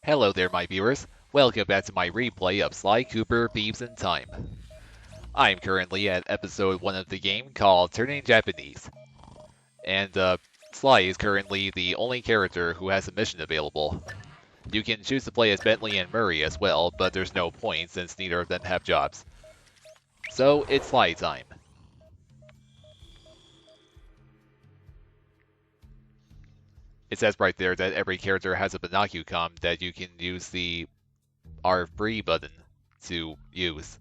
Hello there, my viewers. Welcome back to my replay of Sly Cooper Thieves in Time. I'm currently at episode 1 of the game called Turning Japanese. And, Sly is currently the only character who has a mission available. You can choose to play as Bentley and Murray as well, but there's no point since neither of them have jobs. So, it's Sly time. It says right there that every character has a binocucom that you can use the R3 button to use.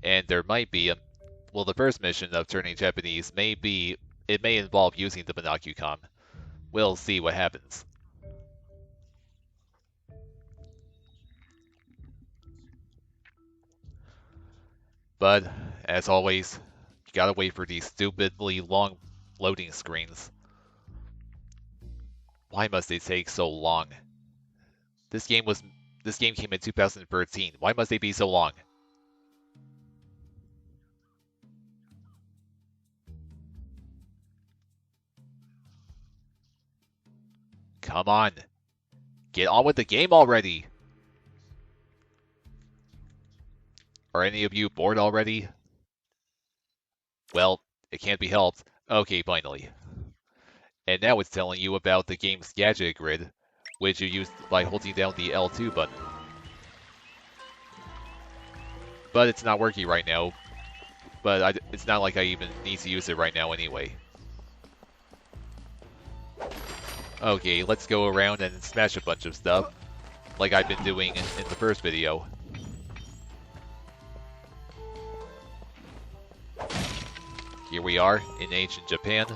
And there might be well, the first mission of Turning Japanese may involve using the binocucom. We'll see what happens. But, as always, you gotta wait for these stupidly long loading screens. Why must they take so long? This game came in 2013. Why must they be so long? Come on. Get on with the game already. Are any of you bored already? Well, it can't be helped. Okay, finally. And now it's telling you about the game's Gadget Grid, which you use by holding down the L2 button. But it's not working right now. But it's not like I even need to use it right now anyway. Okay, let's go around and smash a bunch of stuff, like I've been doing in the first video. Here we are, in ancient Japan.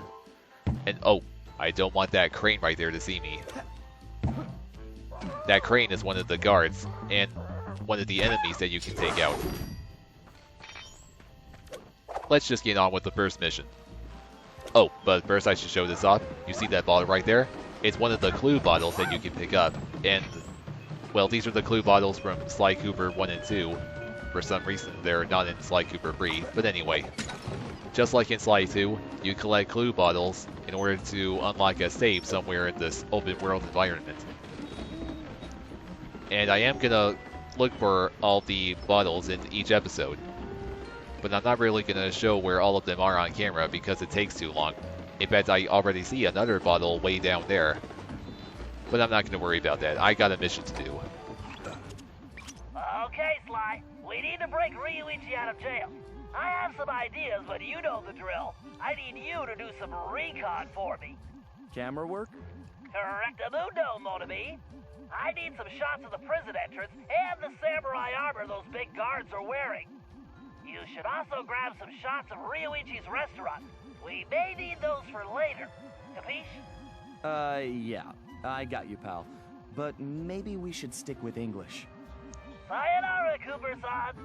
And oh, I don't want that crane right there to see me. That crane is one of the guards, and one of the enemies that you can take out. Let's just get on with the first mission. Oh, but first I should show this off. You see that bottle right there? It's one of the clue bottles that you can pick up. And, well, these are the clue bottles from Sly Cooper 1 and 2. For some reason, they're not in Sly Cooper 3. But anyway, just like in Sly 2, you collect clue bottles in order to unlock a save somewhere in this open world environment. And I am gonna look for all the bottles in each episode. But I'm not really gonna show where all of them are on camera because it takes too long. In fact, I already see another bottle way down there. But I'm not gonna worry about that. I got a mission to do. Okay, Sly. We need to break Ryuichi out of jail. I have some ideas, but you know the drill. I need you to do some recon for me. Camera work? Correctamundo, mon ami. I need some shots of the prison entrance and the samurai armor those big guards are wearing. You should also grab some shots of Ryuichi's restaurant. We may need those for later. Capiche? Yeah. I got you, pal. But maybe we should stick with English. Sayonara, Cooper-san.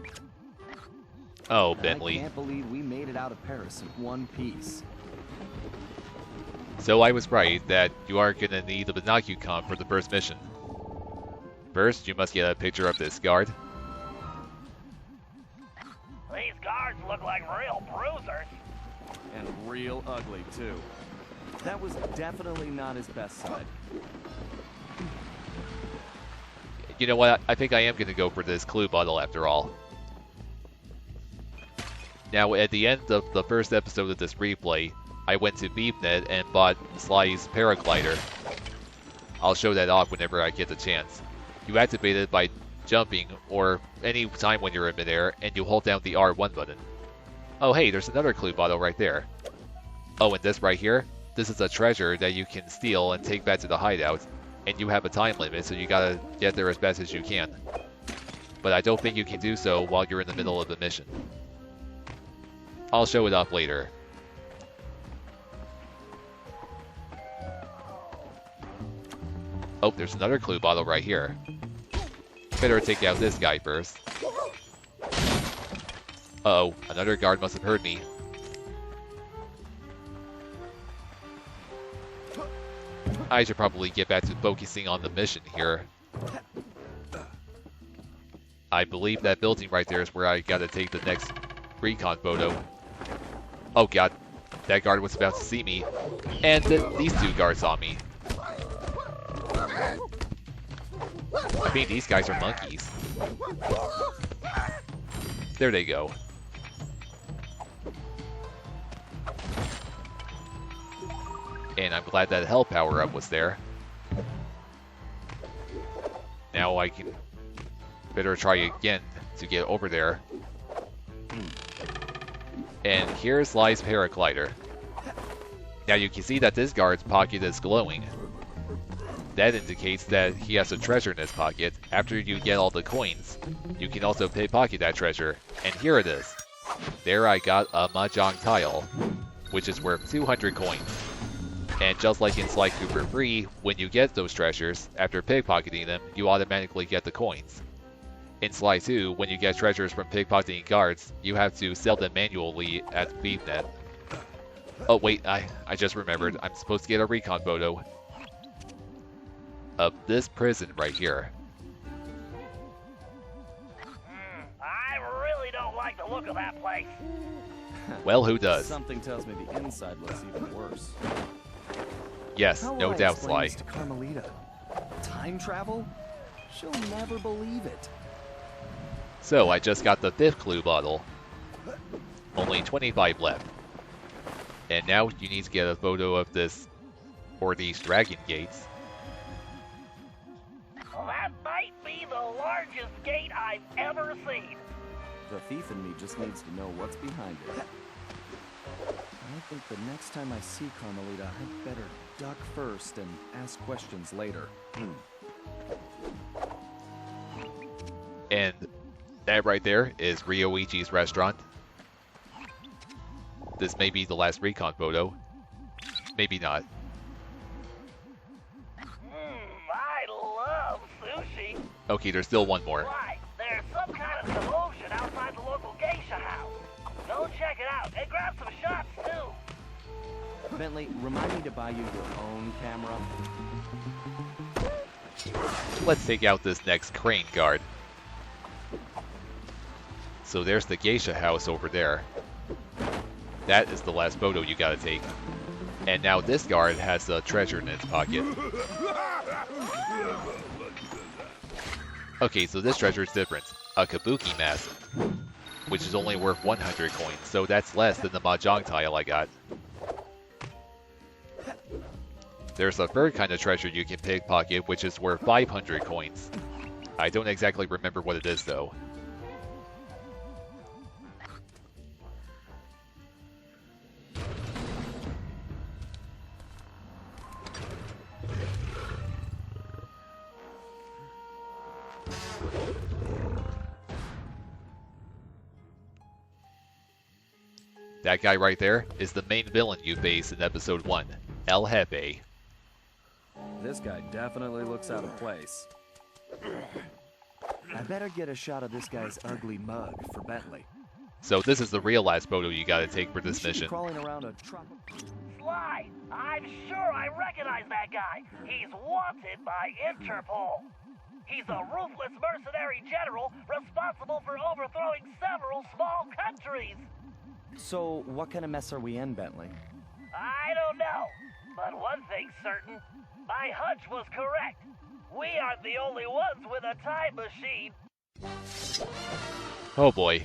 Oh, Bentley. I can't believe we made it out of Paris in one piece. So I was right that you are gonna need the binocucom for the first mission. First, you must get a picture of this guard. These guards look like real bruisers. And real ugly, too. That was definitely not his best side. You know what? I think I am gonna go for this clue bottle after all. Now, at the end of the first episode of this replay, I went to BeepNet and bought Sly's paraglider. I'll show that off whenever I get the chance. You activate it by jumping, or any time when you're in midair, and you hold down the R1 button. Oh hey, there's another clue bottle right there. Oh, and this right here? This is a treasure that you can steal and take back to the hideout, and you have a time limit, so you gotta get there as fast as you can. But I don't think you can do so while you're in the middle of the mission. I'll show it off later. Oh, there's another clue bottle right here. Better take out this guy first. Uh-oh, another guard must have heard me. I should probably get back to focusing on the mission here. I believe that building right there is where I gotta take the next recon photo. Oh god, that guard was about to see me. And these two guards saw me. I mean, these guys are monkeys. There they go. And I'm glad that health power-up was there. Now I can better try again to get over there. And here's Sly's paraglider. Now you can see that this guard's pocket is glowing. That indicates that he has a treasure in his pocket. After you get all the coins, you can also pickpocket that treasure. And here it is. There I got a Mahjong tile, which is worth 200 coins. And just like in Sly Cooper 3, when you get those treasures, after pickpocketing them, you automatically get the coins. In Sly 2, when you get treasures from pickpocketing guards, you have to sell them manually at BeepNet. Oh wait, I just remembered, I'm supposed to get a recon photo of this prison right here. I really don't like the look of that place. Well, who does? Something tells me the inside looks even worse. Yes, How will no I doubt, explain Sly. this to Carmelita? Time travel? She'll never believe it. So, I just got the 5th clue bottle. Only 25 left. And now you need to get a photo of this, or these dragon gates. Well, that might be the largest gate I've ever seen. The thief in me just needs to know what's behind it. I think the next time I see Carmelita, I'd better duck first and ask questions later. And that right there is Ryoichi's restaurant. This may be the last recon photo. Maybe not. I love sushi. Okay, there's still one more. Why? There's some kind of commotion outside the local geisha house. Go check it out and grab some shots too. Bentley, remind me to buy you your own camera. Let's take out this next crane guard. So there's the geisha house over there. That is the last photo you gotta take. And now this guard has a treasure in its pocket. Okay, so this treasure is different. A kabuki mask, which is only worth 100 coins, so that's less than the Mahjong tile I got. There's a third kind of treasure you can pickpocket, which is worth 500 coins. I don't exactly remember what it is, though. That guy right there is the main villain you face in episode 1, El Jefe. This guy definitely looks out of place. I better get a shot of this guy's ugly mug for Bentley. So this is the real last photo you gotta take for this He should be mission. crawling around a tropical... Sly, I'm sure I recognize that guy. He's wanted by Interpol. He's a ruthless mercenary general responsible for overthrowing several small countries. So, what kind of mess are we in, Bentley? I don't know, but one thing's certain. My hunch was correct. We aren't the only ones with a time machine. Oh boy.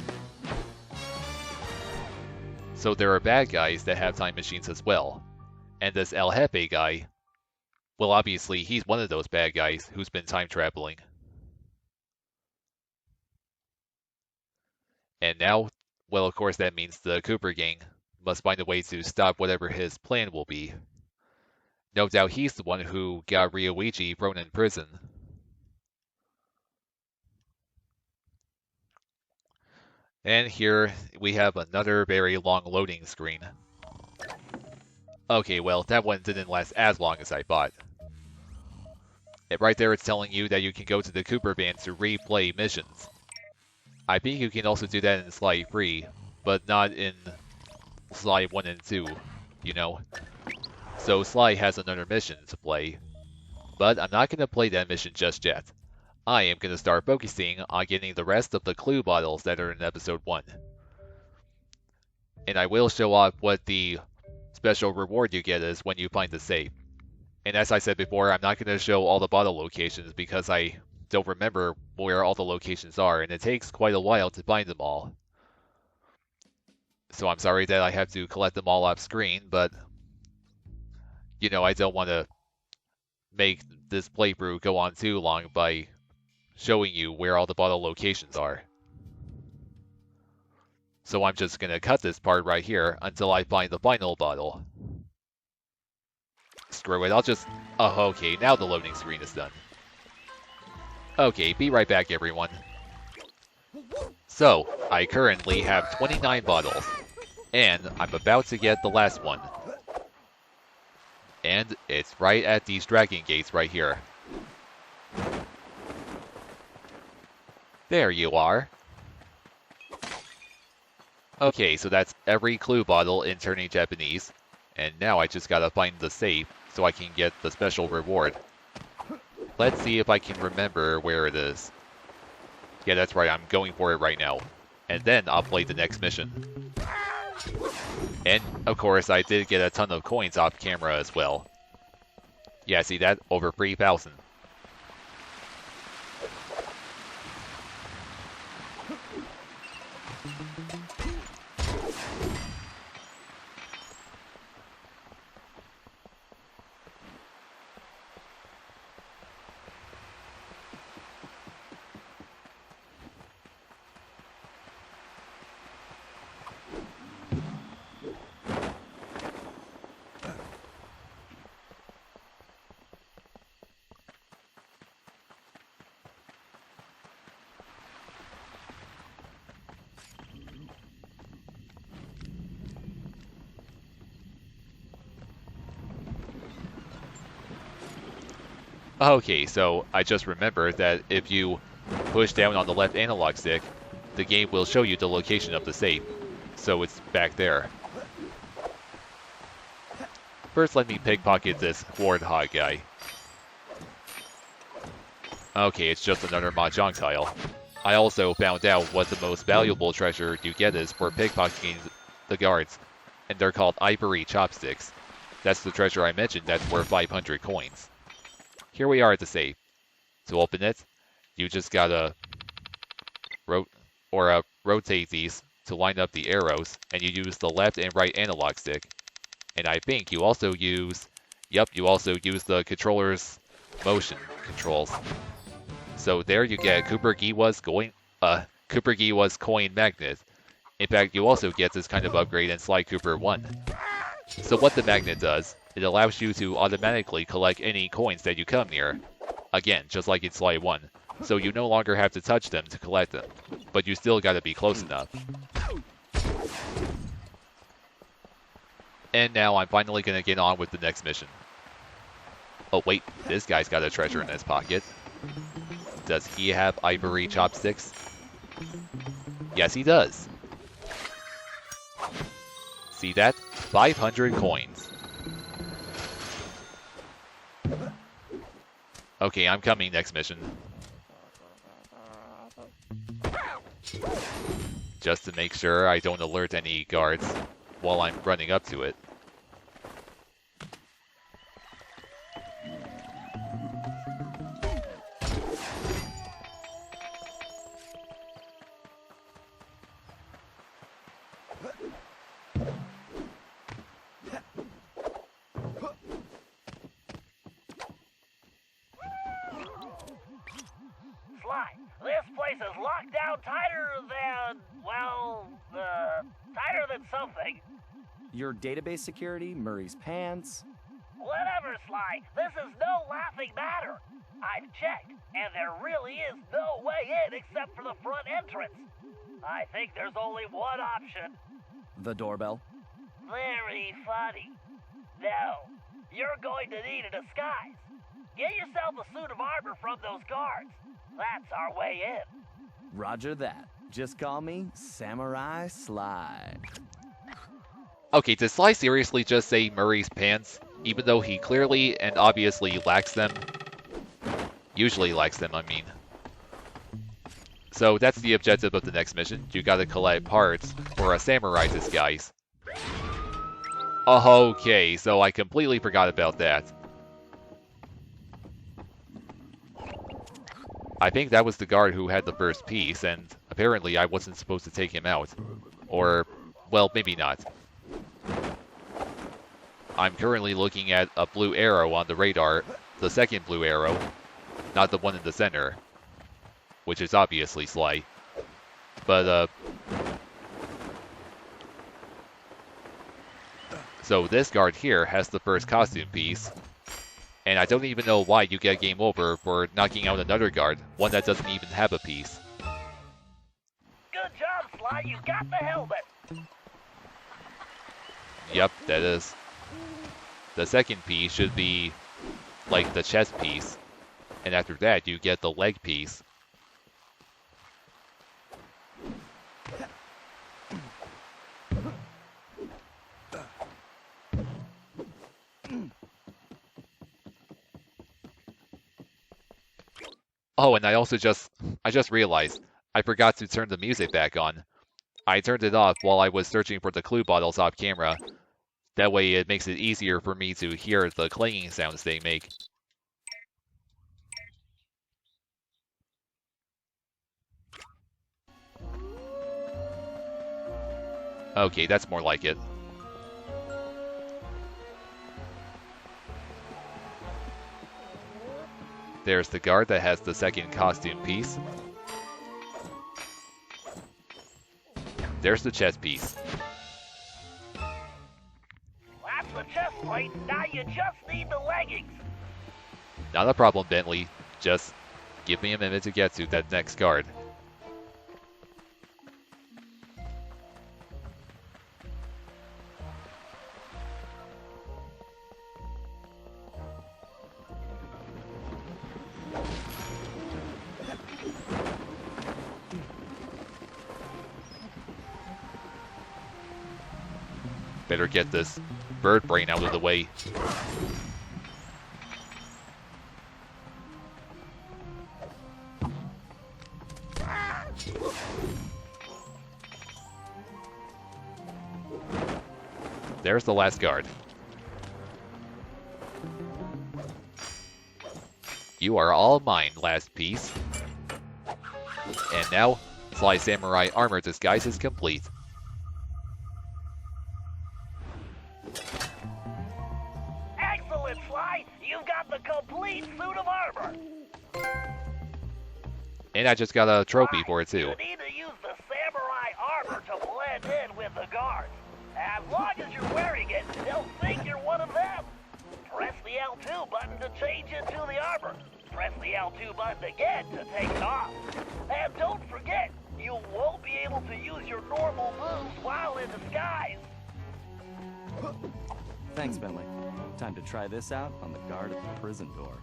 So there are bad guys that have time machines as well. And this El Jefe guy, well obviously he's one of those bad guys who's been time traveling. And now, well of course that means the Cooper gang must find a way to stop whatever his plan will be. No doubt he's the one who got Ryoichi thrown in prison. And here we have another very long loading screen. Okay, well, that one didn't last as long as I thought. Right there it's telling you that you can go to the Cooper van to replay missions. I think you can also do that in Sly 3, but not in Sly 1 and 2, you know. So Sly has another mission to play, but I'm not going to play that mission just yet. I am going to start focusing on getting the rest of the clue bottles that are in episode 1. And I will show off what the special reward you get is when you find the safe. And as I said before, I'm not going to show all the bottle locations because I don't remember where all the locations are, and it takes quite a while to find them all. So I'm sorry that I have to collect them all off screen, but, you know, I don't want to make this playthrough go on too long by showing you where all the bottle locations are. So I'm just going to cut this part right here until I find the final bottle. Screw it, I'll just... Oh, okay, now the loading screen is done. Okay, be right back, everyone. So, I currently have 29 bottles, and I'm about to get the last one. And it's right at these dragon gates right here. There you are. Okay, so that's every clue bottle in Turning Japanese, and now I just gotta find the safe so I can get the special reward. Let's see if I can remember where it is. Yeah, that's right, I'm going for it right now. And then I'll play the next mission. And, of course, I did get a ton of coins off camera as well. Yeah, see that? Over 3,000. Okay, so I just remembered that if you push down on the left analog stick, the game will show you the location of the safe. So it's back there. First, let me pickpocket this warthog guy. Okay, it's just another mahjong tile. I also found out what the most valuable treasure you get is for pickpocketing the guards, and they're called ivory chopsticks. That's the treasure I mentioned that's worth 500 coins. Here we are at the safe. To open it, you just gotta rotate these to line up the arrows, and you use the left and right analog stick. And I think you also use, you also use the controller's motion controls. So there you get Cooper Giwa's coin magnet. In fact, you also get this kind of upgrade in Sly Cooper 1. So what the magnet does, it allows you to automatically collect any coins that you come near. Again, just like in Sly 1. So you no longer have to touch them to collect them. But you still gotta be close enough. And now I'm finally gonna get on with the next mission. Oh wait, this guy's got a treasure in his pocket. Does he have ivory chopsticks? Yes, he does. See that? 500 coins. Okay, I'm coming next mission. Just to make sure I don't alert any guards while I'm running up to it. Sly, this place is locked down tighter than, well, tighter than something. Your database security, Murray's pants. Whatever, Sly, this is no laughing matter. I've checked, and there really is no way in except for the front entrance. I think there's only one option. The doorbell. Very funny. No, you're going to need a disguise. Get yourself a suit of armor from those guards. That's our way in. Roger that. Just call me Samurai Sly. Okay, did Sly seriously just say Murray's pants? Even though he clearly and obviously lacks them? Usually lacks them, I mean. So that's the objective of the next mission. You gotta collect parts for a samurai disguise. Okay, so I completely forgot about that. I think that was the guard who had the first piece, and apparently I wasn't supposed to take him out. Or, well, maybe not. I'm currently looking at a blue arrow on the radar, the second blue arrow, not the one in the center, which is obviously Sly. But, so this guard here has the first costume piece, and I don't even know why you get game over for knocking out another guard, one that doesn't even have a piece. Good job, Sly. You got the helmet. Yep, that is. The second piece should be like the chest piece, and after that you get the leg piece. Oh, and I just realized I forgot to turn the music back on. I turned it off while I was searching for the clue bottles off camera. That way it makes it easier for me to hear the clanging sounds they make. Okay, that's more like it. There's the guard that has the second costume piece. There's the chest piece. That's the chest plate. Now you just need the leggings. Not a problem, Bentley. Just give me a minute to get to that next guard. Better get this bird brain out of the way. There's the last guard. You are all mine, last piece. And now, Sly Samurai armor disguise is complete. Excellent, Sly. You've got the complete suit of armor. And I just got a trophy for it too. You need to use the samurai armor to blend in with the guards. As long as you're wearing it, they'll think you're one of them. Press the L2 button to change into the armor. Press the L2 button again to take it off. And don't forget, you won't be able to use your normal moves while in disguise. Thanks, Bentley. Time to try this out on the guard at the prison door.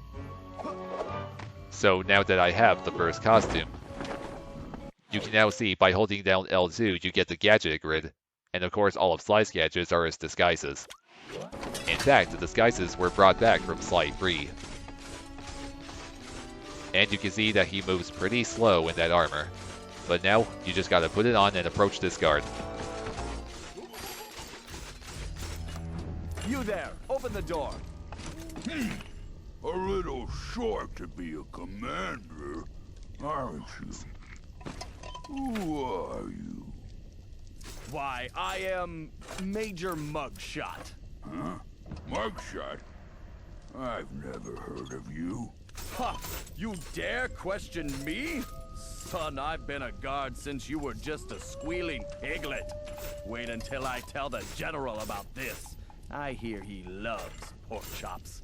So now that I have the first costume, you can now see by holding down L2 you get the Gadget Grid, and of course all of Sly's gadgets are his disguises. In fact, the disguises were brought back from Sly 3. And you can see that he moves pretty slow in that armor. But now, you just gotta put it on and approach this guard. You there! Open the door! A little short to be a commander, aren't you? Who are you? Why, I am Major Mugshot. Huh? Mugshot? I've never heard of you. Ha! You dare question me? Son, I've been a guard since you were just a squealing piglet. Wait until I tell the General about this. I hear he loves pork chops.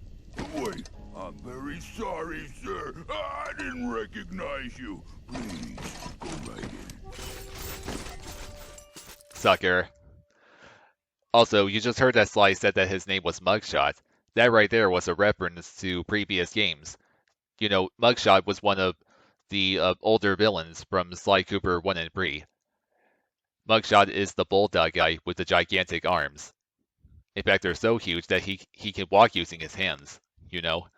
Wait, I'm very sorry, sir. I didn't recognize you. Please, go right in. Sucker. Also, you just heard that Sly said that his name was Mugshot. That right there was a reference to previous games. You know, Mugshot was one of the older villains from Sly Cooper 1 and 3. Mugshot is the bulldog guy with the gigantic arms. In fact, they're so huge that he can walk using his hands, you know.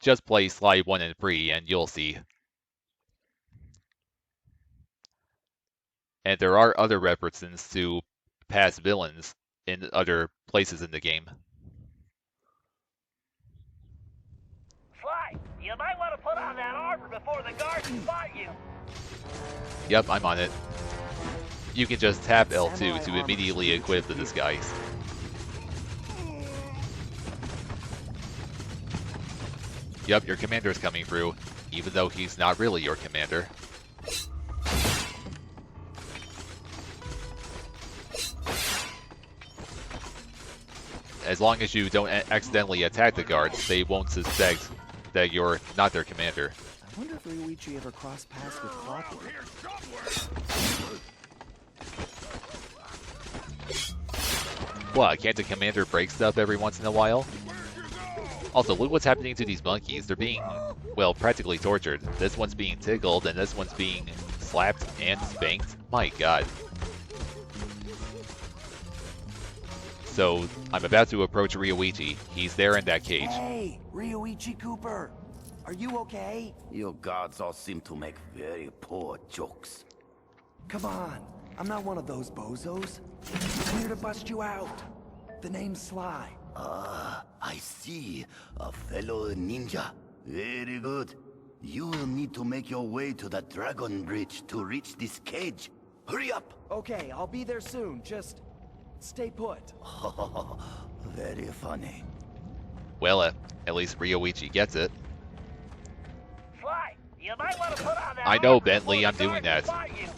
Just play Sly 1 and 3 and you'll see. And there are other references to past villains in other places in the game. Sly, You might want to put on that armor before the guards spot you. Yep, I'm on it. You can just tap L2 to immediately equip the disguise. Yep, your commander's coming through, even though he's not really your commander. As long as you don't accidentally attack the guards, they won't suspect that you're not their commander. I wonder if Ryuichi ever crossed paths with Clockwork. What, can't the commander break stuff every once in a while? Also, look what's happening to these monkeys. They're being, well, practically tortured. This one's being tickled, and this one's being slapped and spanked. My god. So, I'm about to approach Ryuichi. He's there in that cage. Hey, Ryuichi Cooper. Are you okay? You guards all seem to make very poor jokes. Come on. I'm not one of those bozos. I'm here to bust you out. The name's Sly. Ah, I see. A fellow ninja. Very good. You will need to make your way to the Dragon Bridge to reach this cage. Hurry up! Okay, I'll be there soon. Just stay put. Very funny. Well, at least Ryuichi gets it. Sly, you might want to put on that I know, armor Bentley, before I'm the doing guards that. spot you.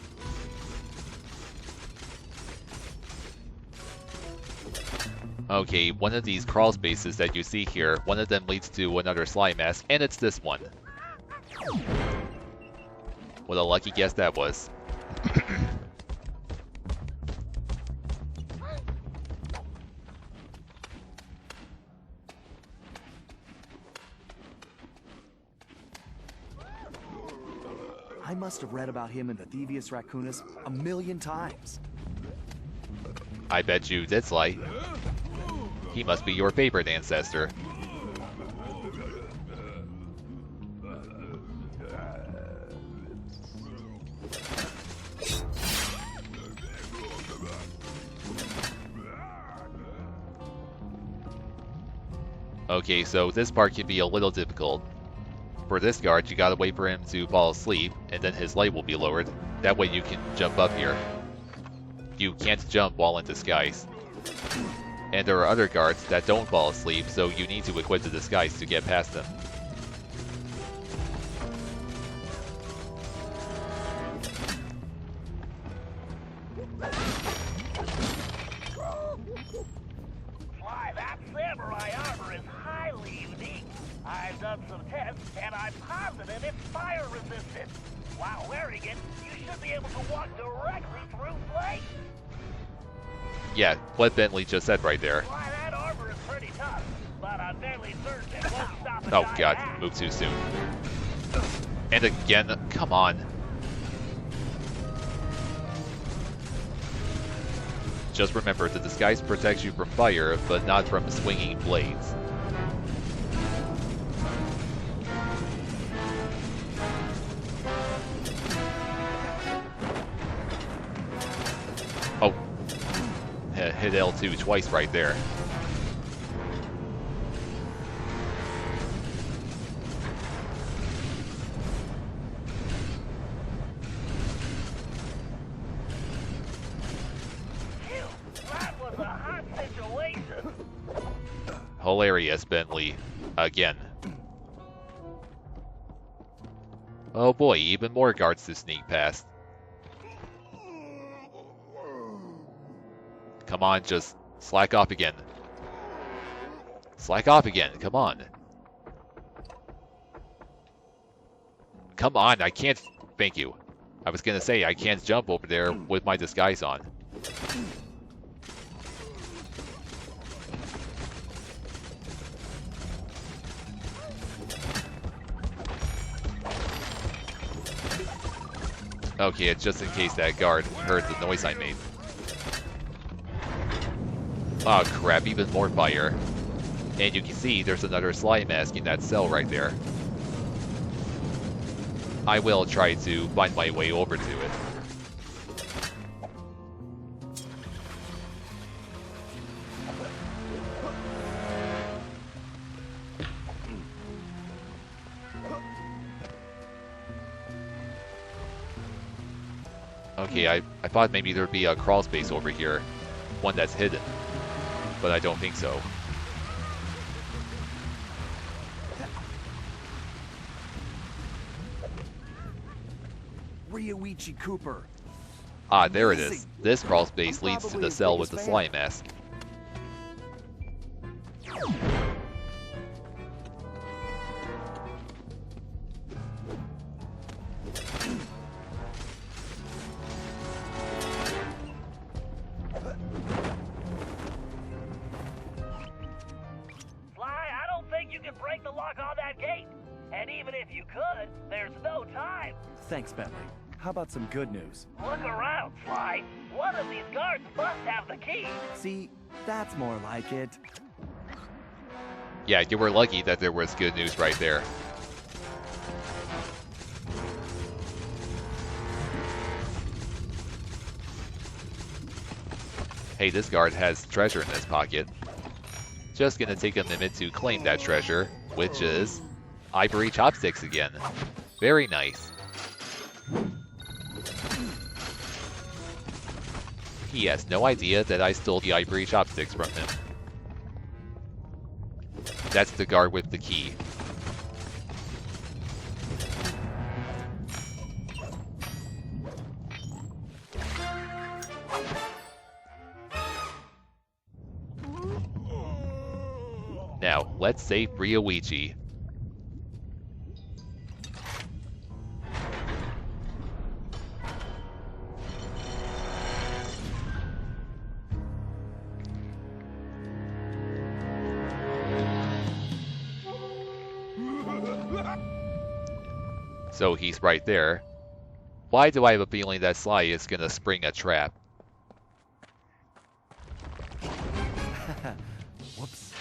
Okay, one of these crawl spaces that you see here, one of them leads to another Sly mask, and it's this one. What a lucky guess that was. I must have read about him in the Thievius Raccoonus a million times. I bet you did, Sly. He must be your favorite ancestor. Okay, so this part can be a little difficult. For this guard, you gotta wait for him to fall asleep, and then his light will be lowered. That way you can jump up here. You can't jump while in disguise. And there are other guards that don't fall asleep, so you need to equip the disguise to get past them. Sly, that samurai armor is highly unique. I've done some tests, and I'm positive it's fire resistant. While wearing it, you should be able to walk directly through flames. Yeah, what Bentley just said right there. Sly, that armor is pretty tough, but I'm fairly certain it won't stop a Oh giant god, axe. move too soon. And again, come on. Just remember, the disguise protects you from fire, but not from swinging blades. Oh. Hit L2 twice right there. Phew, that was a hot situation. Hilarious, Bentley. Again. Oh boy, even more guards to sneak past. Come on, just slack off again. Slack off again, come on. Come on, I can't... Thank you. I was gonna say, I can't jump over there with my disguise on. Okay, it's just in case that guard heard the noise I made. Oh crap, even more fire. And you can see there's another Sly mask in that cell right there. I will try to find my way over to it. Okay, I thought maybe there'd be a crawl space over here. One that's hidden. But I don't think so. Ryoichi Cooper. Ah, there it is. This crawl space leads to the cell with the slime mask. Sly, I don't think you can break the lock on that gate. And even if you could, there's no time. Thanks, Bentley. How about some good news? Look around, Sly. One of these guards must have the key. See, that's more like it. Yeah, you were lucky that there was good news right there. Hey, this guard has treasure in his pocket. Just gonna take a minute to claim that treasure, which is ivory chopsticks again. Very nice. He has no idea that I stole the ivory chopsticks from him. That's the guard with the key. Now, let's save Ryoichi. So he's right there. Why do I have a feeling that Sly is gonna spring a trap? Whoops.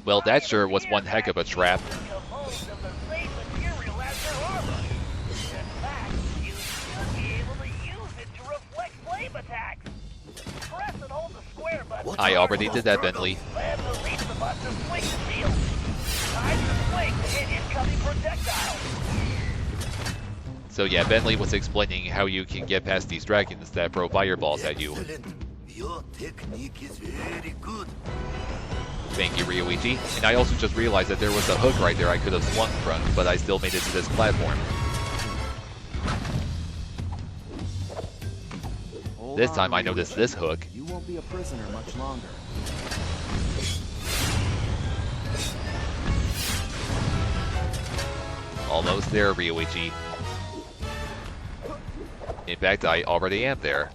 Well, that sure was one heck of a trap. Most of the same material as their armor. In fact, you should be able to use it to reflect flame attacks. Press and hold the square button. I already did that, Bentley. And release the button to swing the shield. Time to swing to hit incoming projectiles. So yeah, Bentley was explaining how you can get past these dragons that throw fireballs at you. Excellent. Your technique is very good. Thank you, Ryoichi. And I also just realized that there was a hook right there I could have swung from, but I still made it to this platform. This time I noticed this hook. You won't be a prisoner much longer. Almost there, Ryoichi. In fact, I already am there.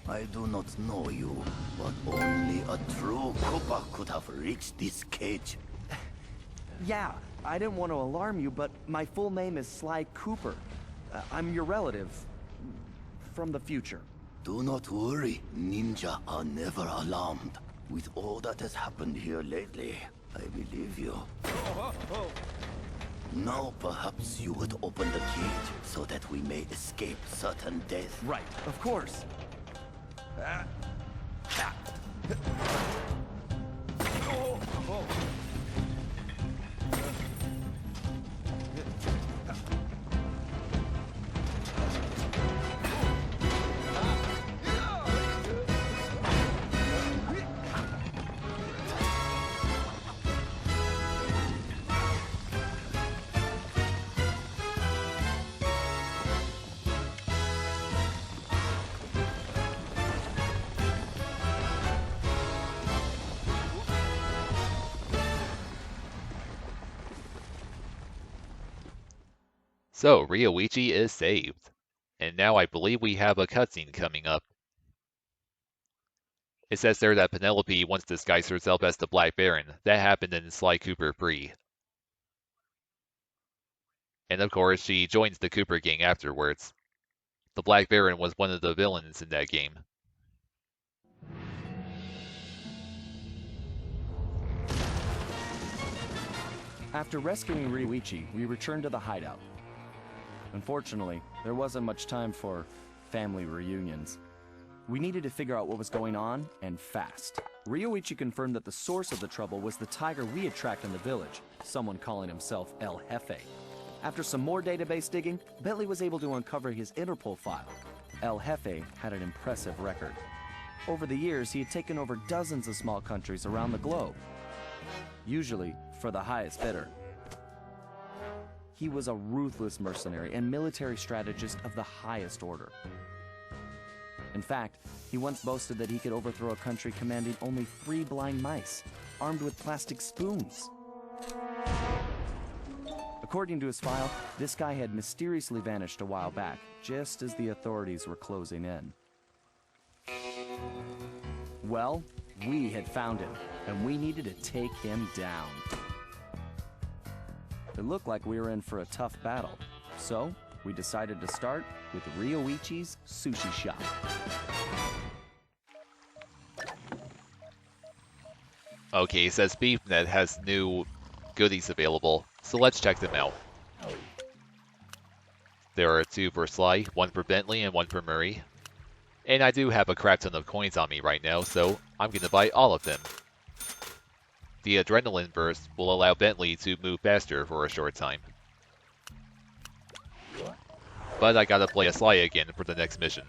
I do not know you, but only a true Koopa could have reached this cage. Yeah, I didn't want to alarm you, but my full name is Sly Cooper. I'm your relative. From the future. Do not worry, ninja are never alarmed. With all that has happened here lately, I believe you. Now perhaps you would open the cage so that we may escape certain death. Right, of course. So, Ryoichi is saved. And now I believe we have a cutscene coming up. It says there that Penelope once disguised herself as the Black Baron. That happened in Sly Cooper 3. And of course, she joins the Cooper gang afterwards. The Black Baron was one of the villains in that game. After rescuing Ryuichi, we returned to the hideout. Unfortunately, there wasn't much time for family reunions. We needed to figure out what was going on, and fast. Ryuichi confirmed that the source of the trouble was the tiger we had tracked in the village, someone calling himself El Jefe. After some more database digging, Bentley was able to uncover his Interpol file. El Jefe had an impressive record. Over the years, he had taken over dozens of small countries around the globe, usually for the highest bidder. He was a ruthless mercenary and military strategist of the highest order. In fact, he once boasted that he could overthrow a country commanding only 3 blind mice, armed with plastic spoons. According to his file, this guy had mysteriously vanished a while back, just as the authorities were closing in. Well, we had found him, and we needed to take him down. It looked like we were in for a tough battle, so we decided to start with Ryuichi's sushi shop. Okay, it says BeefNet has new goodies available, so let's check them out. There are 2 for Sly, 1 for Bentley, and 1 for Murray. And I do have a crap ton of coins on me right now, so I'm gonna buy all of them. The Adrenaline Burst will allow Bentley to move faster for a short time. But I gotta play as Sly again for the next mission.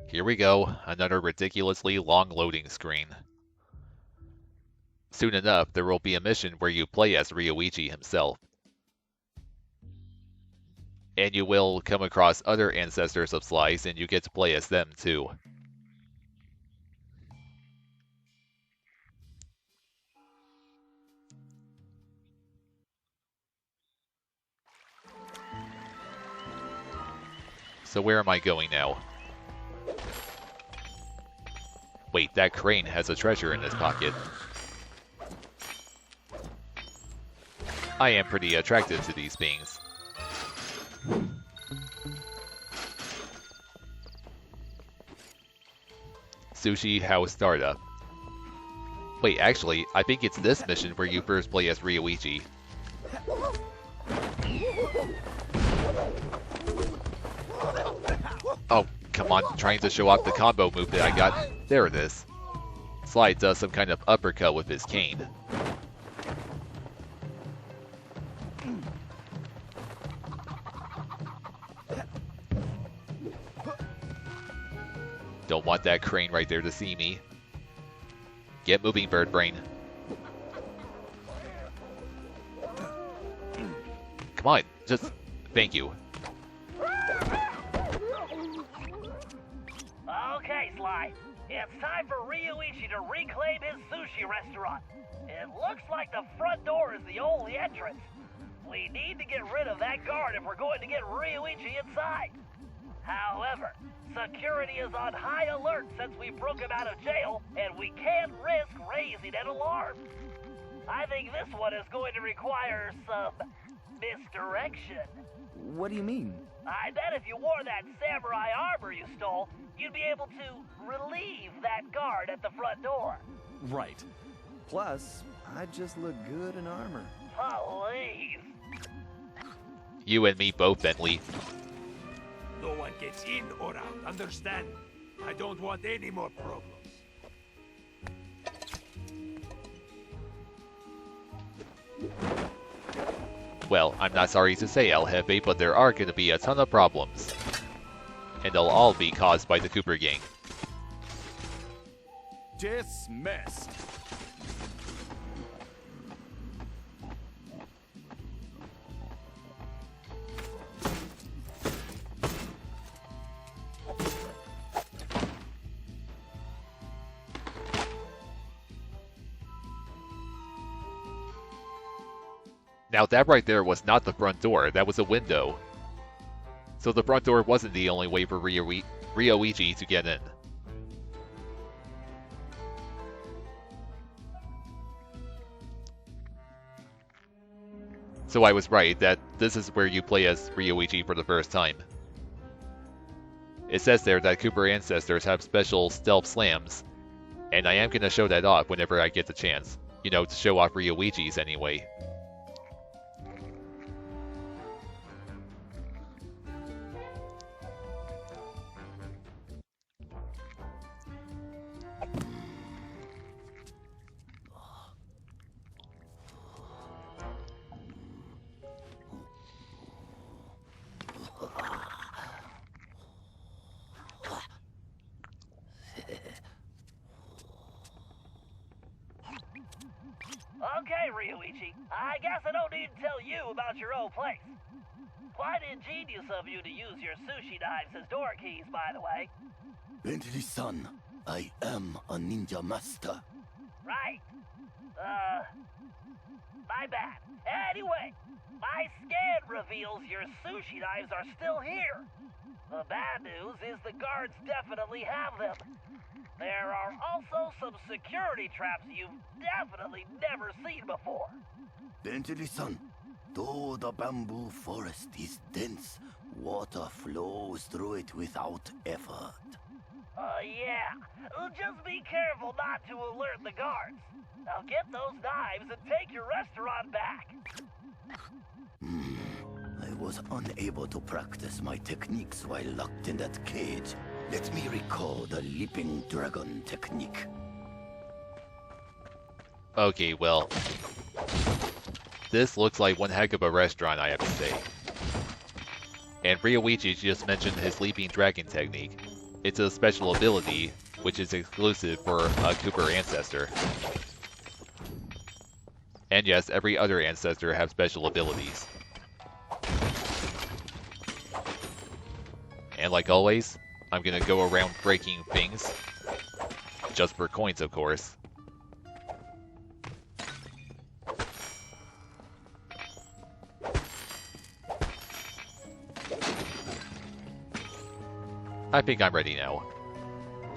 Here we go, another ridiculously long loading screen. Soon enough, there will be a mission where you play as Ryuichi himself. And you will come across other ancestors of Sly's, and you get to play as them too. So where am I going now? Wait, that crane has a treasure in his pocket. I am pretty attracted to these beings. Sushi House Startup. Wait, actually, I think it's this mission where you first play as Ryuichi. Oh, come on, trying to show off the combo move that I got. There it is. Sly does some kind of uppercut with his cane. Don't want that crane right there to see me. Get moving, bird brain. Come on, just... Thank you. Okay, Sly. It's time for Ryuichi to reclaim his sushi restaurant. It looks like the front door is the only entrance. We need to get rid of that guard if we're going to get Ryuichi inside. However, security is on high alert since we broke him out of jail, and we can't risk raising an alarm. I think this one is going to require some misdirection. What do you mean? I bet if you wore that samurai armor you stole, you'd be able to relieve that guard at the front door. Right. Plus, I just look good in armor. Please. You and me both, Bentley. No one gets in or out, understand? I don't want any more problems. Well, I'm not sorry to say, El Jefe, but there are going to be a ton of problems. And they'll all be caused by the Cooper gang. Dismissed. Now that right there was not the front door, that was a window. So the front door wasn't the only way for Ryuichi to get in. So I was right, that this is where you play as Ryuichi for the first time. It says there that Cooper ancestors have special stealth slams, and I am going to show that off whenever I get the chance. You know, to show off Ryoichi's anyway. Okay, Ryoichi, I guess I don't need to tell you about your old place. Quite ingenious of you to use your sushi knives as door keys, by the way. Bentley-san, I am a ninja master. Right. My bad. Anyway, my scan reveals your sushi knives are still here. The bad news is the guards definitely have them. There are also some security traps you've definitely never seen before. Bentley-san, though the bamboo forest is dense, water flows through it without effort. Yeah. Just be careful not to alert the guards. Now get those knives and take your restaurant back. I was unable to practice my techniques while locked in that cage. Let me recall the leaping dragon technique. Okay, well, this looks like one heck of a restaurant, I have to say. And Ryoichi just mentioned his leaping dragon technique. It's a special ability, which is exclusive for a Cooper ancestor. And yes, every other ancestor has special abilities. And like always, I'm gonna go around breaking things. Just for coins, of course. I think I'm ready now.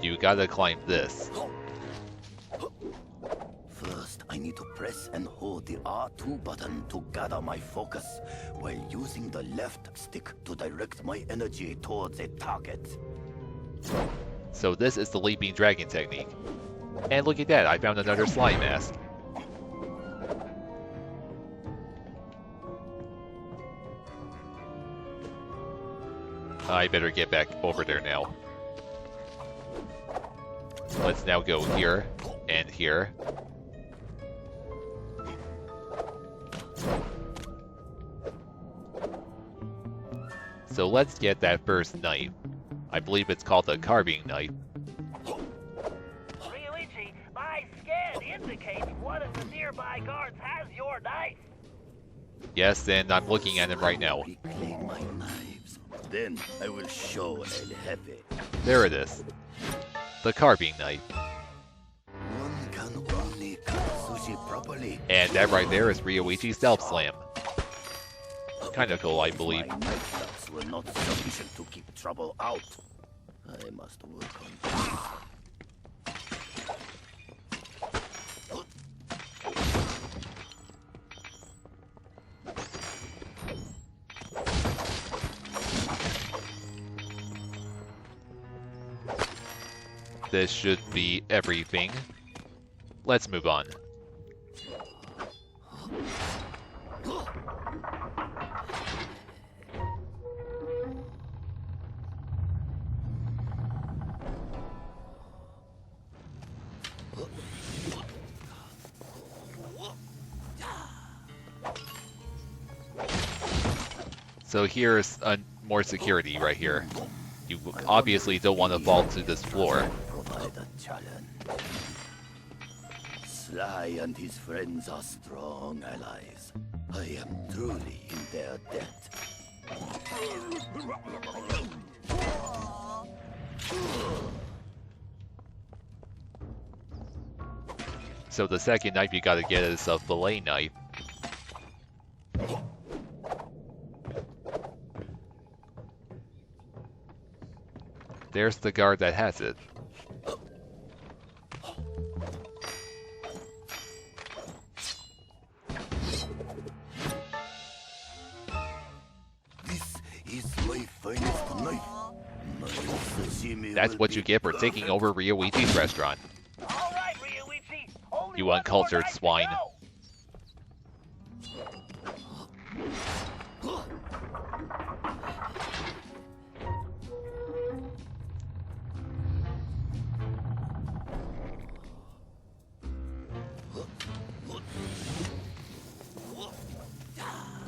You gotta climb this. First, I need to press and hold the R2 button to gather my focus, while using the left stick to direct my energy towards a target. So this is the leaping dragon technique. And look at that, I found another slime mask. I better get back over there now. Let's now go here, and here. So let's get that first knife. I believe it's called the carving knife. Ryoichi, my scan indicates one of the nearby guards has your knife. Yes, and I'm looking at him right now. Reclaim my knives. Then I will show El Jefe. There it is. The carving knife. One can only cut sushi properly. And that right there is Ryoichi's Stealth Slam. Kinda cool, I believe. My knife belts were not sufficient to keep trouble out. I must work on this. This should be everything. Let's move on. So here's more security right here. You obviously don't want to fall to this floor. Provide a challenge. Sly and his friends are strong allies. I am truly in their debt. So the second knife you gotta get is a fillet knife. There's the guard that has it. This is my finest knife. My That's what you get for taking over Ryoichi's restaurant. All right, Ryoichi. Only You one more uncultured night to swine. go.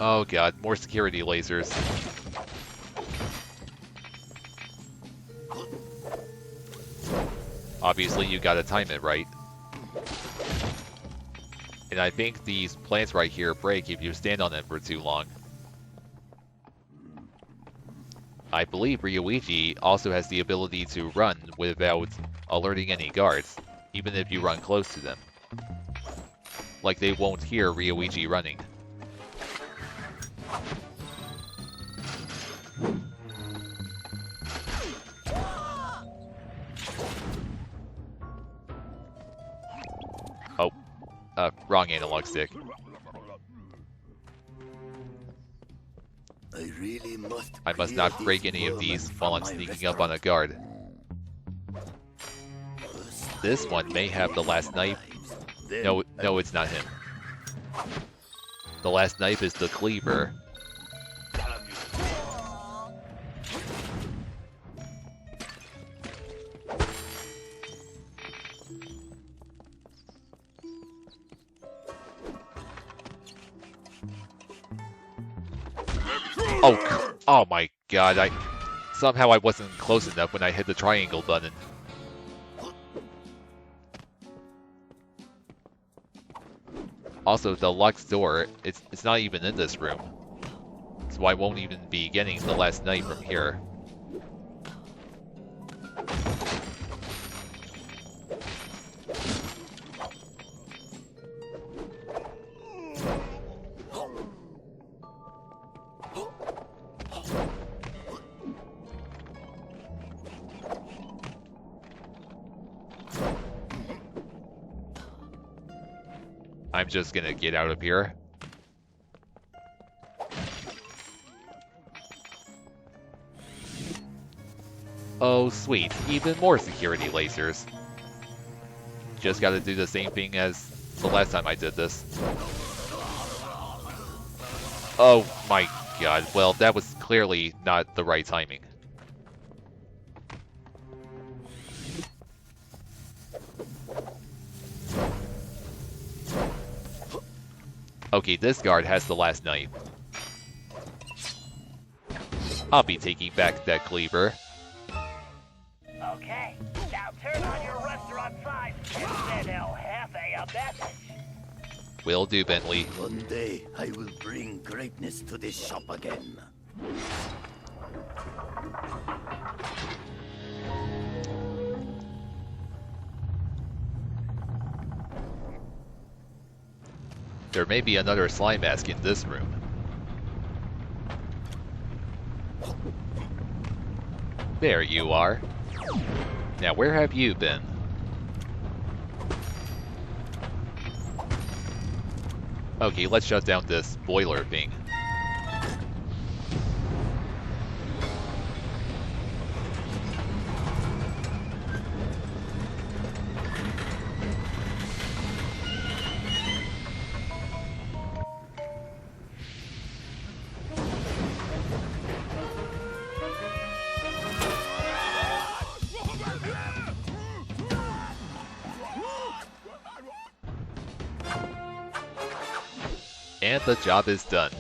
Oh god, more security lasers. Obviously, you gotta time it right. And I think these plants right here break if you stand on them for too long. I believe Ryoichi also has the ability to run without alerting any guards, even if you run close to them. Like they won't hear Ryoichi running. Oh, wrong analog stick. I must not break any of these while I'm sneaking up on a guard. This one may have the last knife. No, it's not him. The last knife is the cleaver. Oh my god, somehow I wasn't close enough when I hit the triangle button. Also, the locked door, it's not even in this room. So I won't even be getting the last knife from here. I'm just gonna get out of here. Oh sweet, even more security lasers. Just gotta do the same thing as the last time I did this. Oh my god, well that was clearly not the right timing. Okay, this guard has the last knife. I'll be taking back that cleaver. Okay, now turn on your restaurant sign and send El Jefe a message. Will do, Bentley. One day, I will bring greatness to this shop again. There may be another slime mask in this room. There you are. Now where have you been? Okay, let's shut down this boiler thing. And the job is done.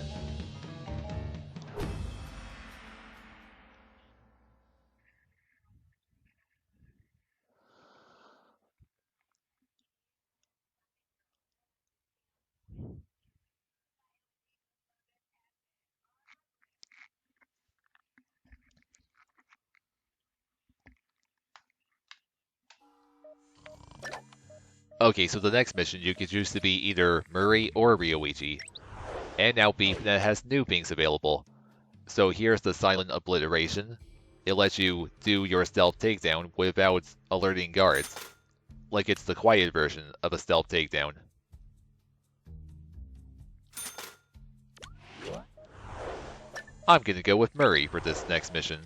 Okay, so the next mission you could choose to be either Murray or Ryoichi. And now BeefNet has new things available. So here's the silent obliteration. It lets you do your stealth takedown without alerting guards. Like it's the quiet version of a stealth takedown. I'm gonna go with Murray for this next mission.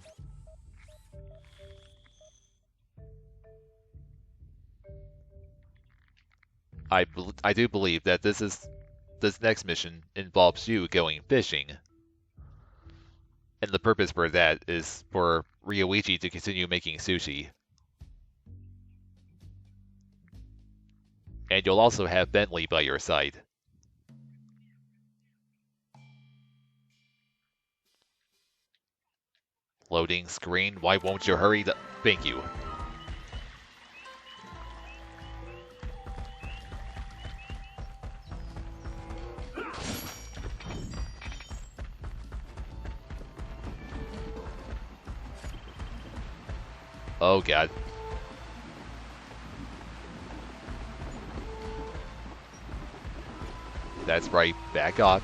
I do believe that this next mission involves you going fishing. And the purpose for that is for Ryoichi to continue making sushi. And you'll also have Bentley by your side. Loading screen, why won't you hurry the... Thank you. Oh god. That's right, back off.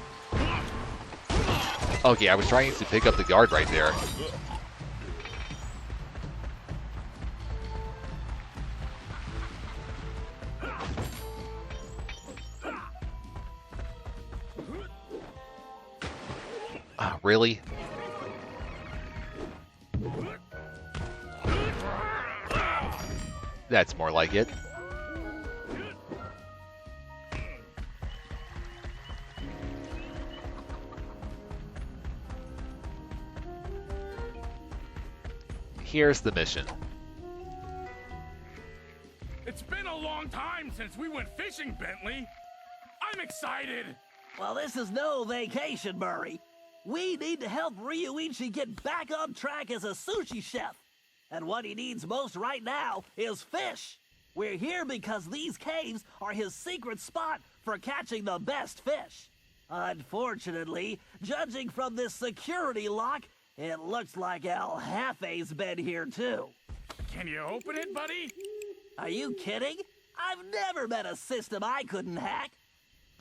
Okay, I was trying to pick up the guard right there. Really? That's more like it. Here's the mission. It's been a long time since we went fishing, Bentley. I'm excited. Well, this is no vacation, Murray. We need to help Ryoichi get back on track as a sushi chef. And what he needs most right now is fish. We're here because these caves are his secret spot for catching the best fish. Unfortunately, judging from this security lock, it looks like El Jefe's been here too. Can you open it, buddy? Are you kidding? I've never met a system I couldn't hack.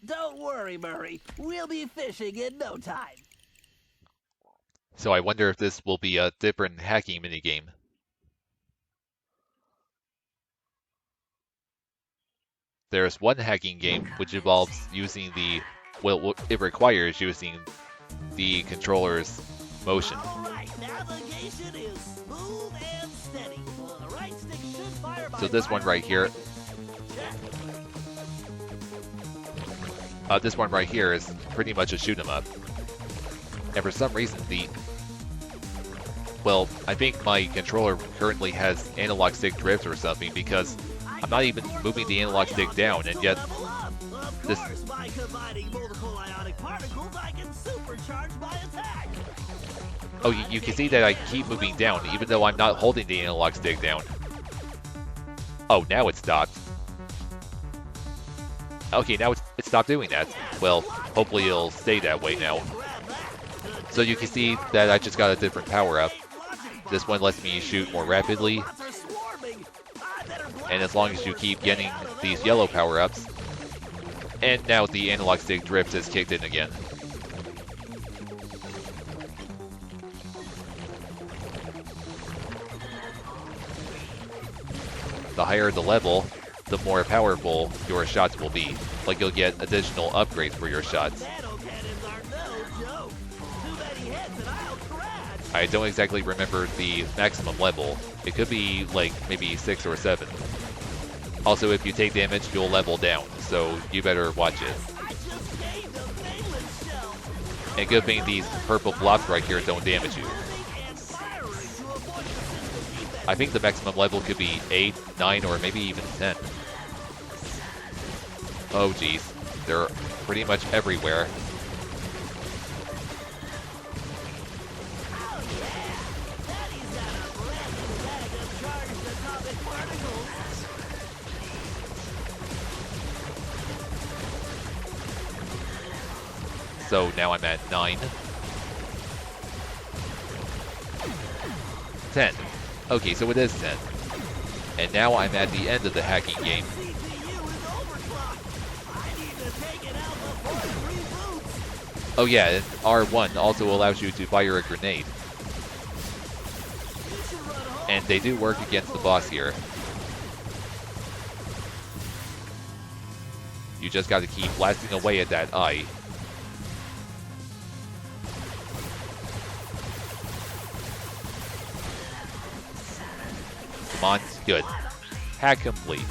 Don't worry, Murray. We'll be fishing in no time. So I wonder if this will be a different hacking minigame. There's one hacking game which involves using the... Well, it requires using the controller's motion. Alright, navigation is smooth and steady. The right stick should fire by So this one right here... this one right here is pretty much a shoot 'em up. And for some reason the... Well, I think my controller currently has analog stick drift or something because I'm not even moving the analog stick down, and yet this... By combining multiple ionic particles, I can supercharge my attack. Oh, you can see that I keep moving down even though I'm not holding the analog stick down. Oh, now it stopped. Okay, now it stopped doing that. Well, hopefully it'll stay that way now. So you can see that I just got a different power-up. This one lets me shoot more rapidly. And as long as you keep getting these yellow power-ups. And now the analog stick drift has kicked in again. The higher the level, the more powerful your shots will be. Like you'll get additional upgrades for your shots. I don't exactly remember the maximum level. It could be like maybe 6 or 7. Also, if you take damage, you'll level down, so you better watch it. And good thing these purple blobs right here don't damage you. I think the maximum level could be 8, 9, or maybe even 10. Oh geez, they're pretty much everywhere. So now I'm at 9. 10. Okay, so it is 10. And now I'm at the end of the hacking game. Oh yeah, and R1 also allows you to fire a grenade. And they do work against the boss here. You just gotta keep blasting away at that eye. Come on, good. Hack complete.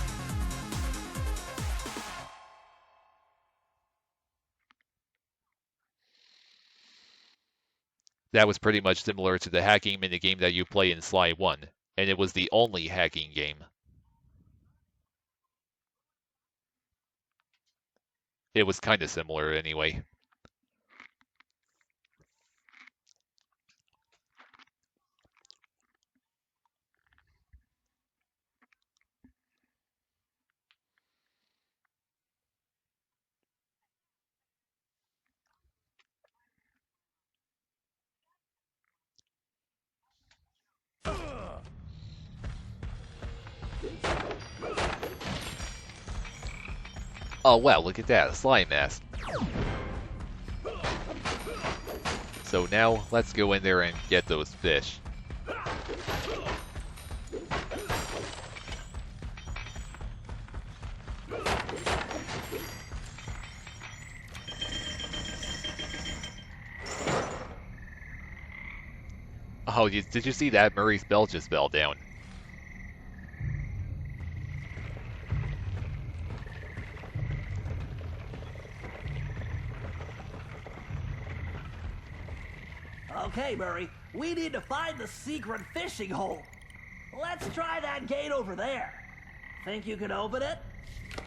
That was pretty much similar to the hacking minigame that you play in Sly 1, and it was the only hacking game. It was kinda similar anyway. Oh wow, look at that, a slime mask. So now, let's go in there and get those fish. Oh, did you see that? Murray's bell just fell down. Okay, Murray, we need to find the secret fishing hole. Let's try that gate over there. Think you can open it?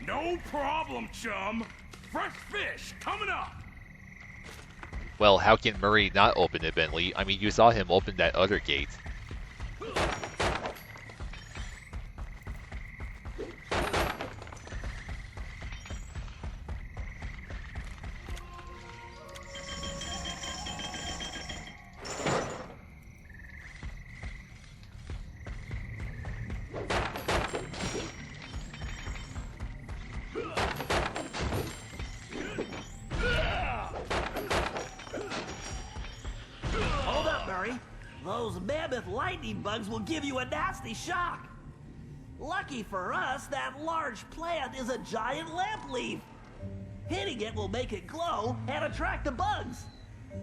No problem, chum. Fresh fish coming up. Well, how can Murray not open it, Bentley? I mean, you saw him open that other gate. Hold up, Murray. Those mammoth lightning bugs will give you a nasty shock. Lucky for us, that large plant is a giant lamp leaf. Hitting it will make it glow and attract the bugs.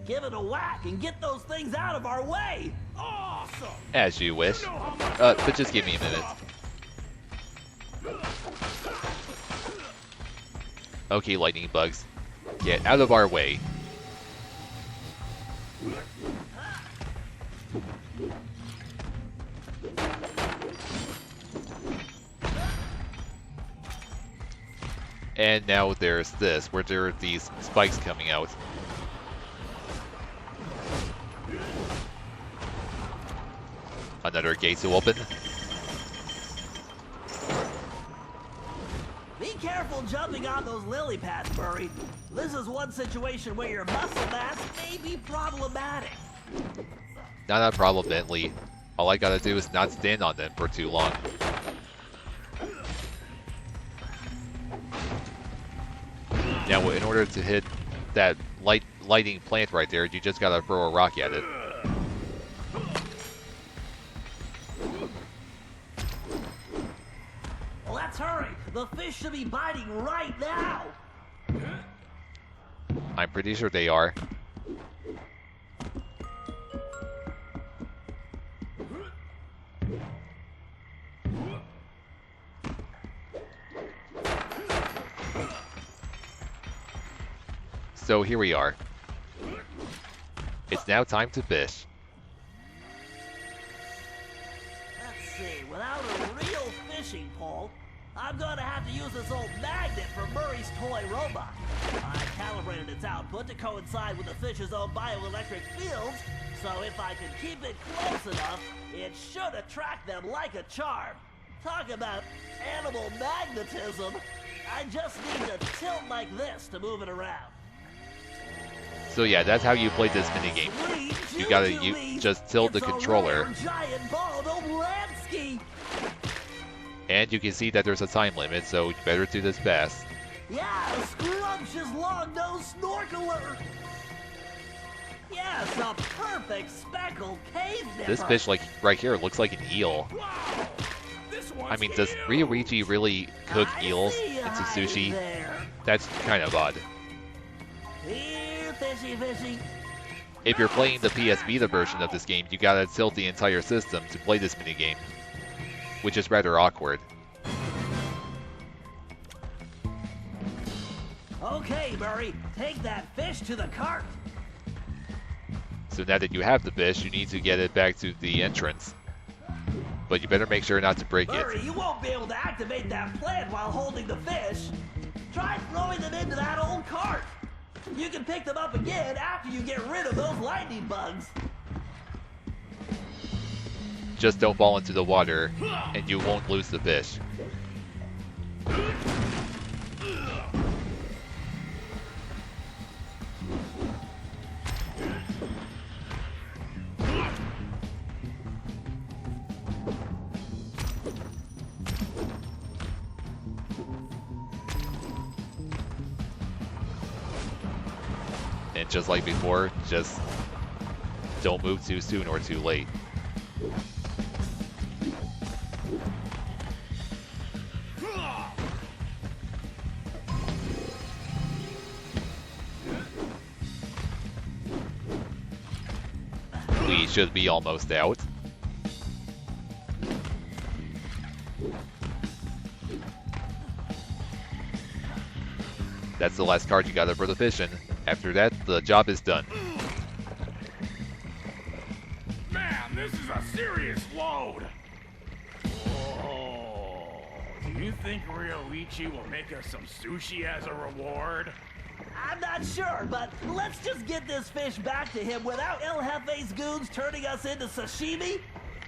Give it a whack and get those things out of our way. Awesome. As you wish. You know how much But just give me a minute. Okay, lightning bugs. Get out of our way. And now there's this, where there are these spikes coming out. Another gate to open. Be careful jumping on those lily pads, Murray. This is one situation where your muscle mass may be problematic. Not a problem, Bentley. All I gotta do is not stand on them for too long. Now, in order to hit that lighting plant right there, you just gotta throw a rock at it. Let's hurry. The fish should be biting right now. I'm pretty sure they are. So here we are. It's now time to fish. Let's see. Without a real fishing pole, I'm gonna have to use this old magnet for Murray's toy robot. I calibrated its output to coincide with the fish's own bioelectric fields, so if I can keep it close enough, it should attract them like a charm. Talk about animal magnetism. I just need to tilt like this to move it around. So yeah, that's how you play this minigame. You gotta just tilt the controller. Giant ball, And you can see that there's a time limit, so you better do this fast. Yeah, a scrumptious long-nosed snorkeler. Yes, a perfect speckled cave nipper. This fish, like, right here, looks like an eel. Wow. This one's I mean, does Ryoichi really cook eels into sushi? That's kind of odd. Here, fishy, fishy. If you're playing the PS Vita version of this game, you gotta tilt the entire system to play this minigame, which is rather awkward. Okay, Murray, take that fish to the cart. So now that you have the fish, you need to get it back to the entrance. But you better make sure not to break it. Hurry, you won't be able to activate that plant while holding the fish. Try throwing them into that old cart. You can pick them up again after you get rid of those lightning bugs. Just don't fall into the water, and you won't lose the fish. And just like before, just don't move too soon or too late. We should be almost out. That's the last card you got for the fishing. After that, the job is done. Man, this is a serious load! Oh, do you think Ryoichi will make us some sushi as a reward? I'm not sure, but let's just get this fish back to him without El Jefe's goons turning us into sashimi.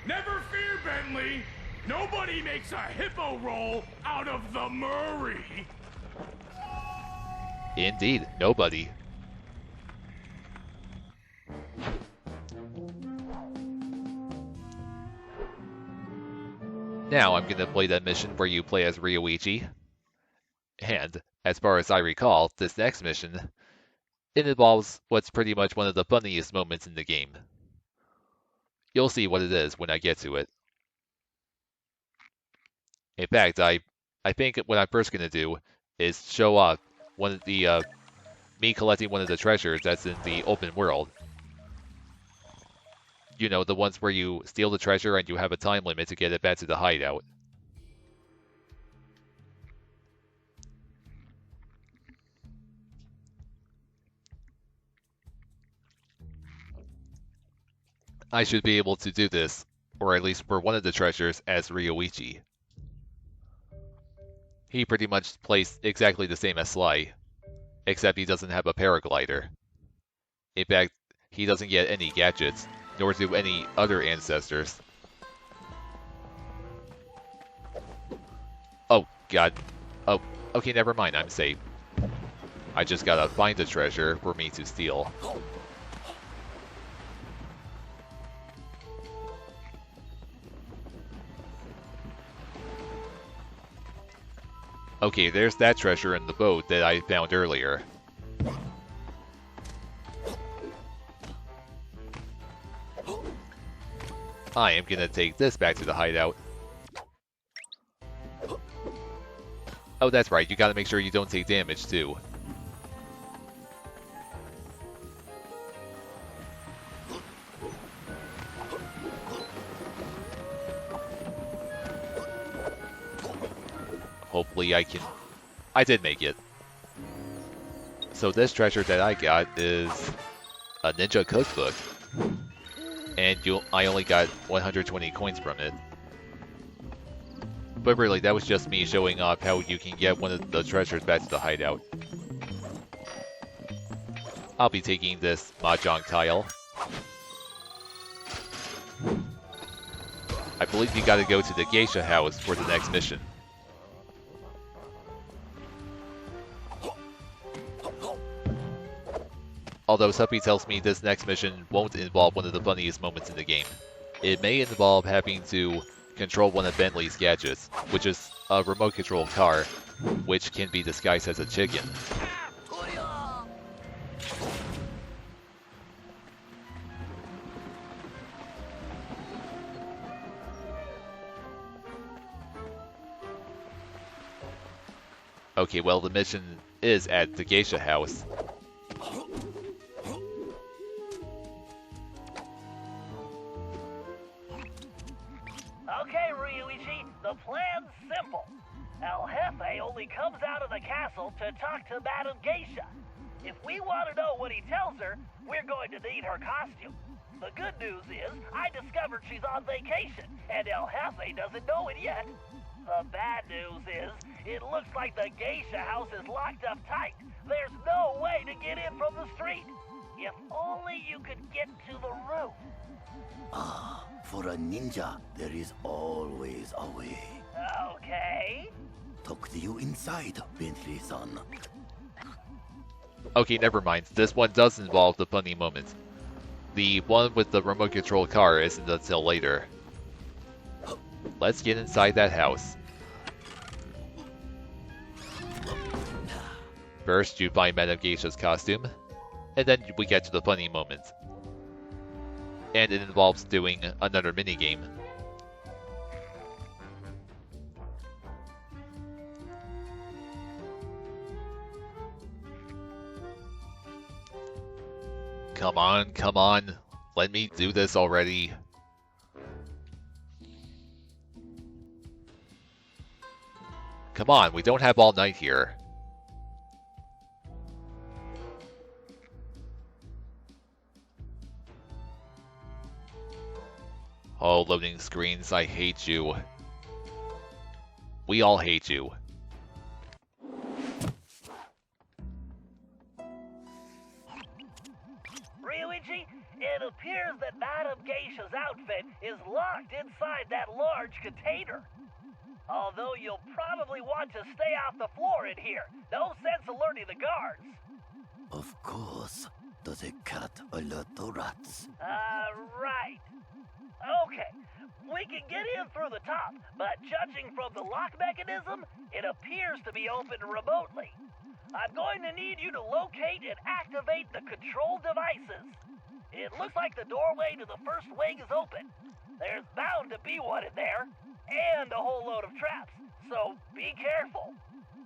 Never fear, Bentley! Nobody makes a hippo roll out of the Murray! Indeed, nobody. Now I'm gonna play that mission where you play as Ryoichi. And, as far as I recall, this next mission, it involves what's pretty much one of the funniest moments in the game. You'll see what it is when I get to it. In fact, I think what I'm first gonna do is show off one of the, me collecting one of the treasures that's in the open world. You know, the ones where you steal the treasure and you have a time limit to get it back to the hideout. I should be able to do this, or at least for one of the treasures, as Ryoichi. He pretty much plays exactly the same as Sly, except he doesn't have a paraglider. In fact, he doesn't get any gadgets, nor do any other ancestors. Oh, God. Oh, okay, never mind, I'm safe. I just gotta find a treasure for me to steal. Okay, there's that treasure in the boat that I found earlier. I am gonna take this back to the hideout. Oh, that's right, you gotta make sure you don't take damage, too. Hopefully I can... I did make it. So this treasure that I got is a ninja cookbook. And I only got 120 coins from it. But really, that was just me showing off how you can get one of the treasures back to the hideout. I'll be taking this mahjong tile. I believe you gotta go to the geisha house for the next mission. Although Suppy tells me this next mission won't involve one of the funniest moments in the game. It may involve having to control one of Bentley's gadgets, which is a remote control car, which can be disguised as a chicken. Okay, well, the mission is at the geisha house. Okay, Ryuichi, the plan's simple. El Jefe only comes out of the castle to talk to Madame Geisha. If we want to know what he tells her, we're going to need her costume. The good news is, I discovered she's on vacation, and El Jefe doesn't know it yet. The bad news is, it looks like the geisha house is locked up tight. There's no way to get in from the street. If only you could get to the roof. Ah, for a ninja, there is always a way. Okay. Talk to you inside, Bentley-san. Okay, never mind. This one does involve the funny moment. The one with the remote control car isn't until later. Let's get inside that house. First, you find Madame Geisha's costume, and then we get to the funny moment. And it involves doing another minigame. Come on, come on. Let me do this already. Come on, we don't have all night here. Oh, loading screens, I hate you. We all hate you. Ryuichi, it appears that Madame Geisha's outfit is locked inside that large container. Although you'll probably want to stay off the floor in here. No sense alerting the guards. Of course. Does a cat alert the rats? Right. Okay, we can get in through the top, but judging from the lock mechanism, it appears to be open remotely. I'm going to need you to locate and activate the control devices. It looks like the doorway to the first wing is open. There's bound to be one in there, and a whole load of traps, so be careful.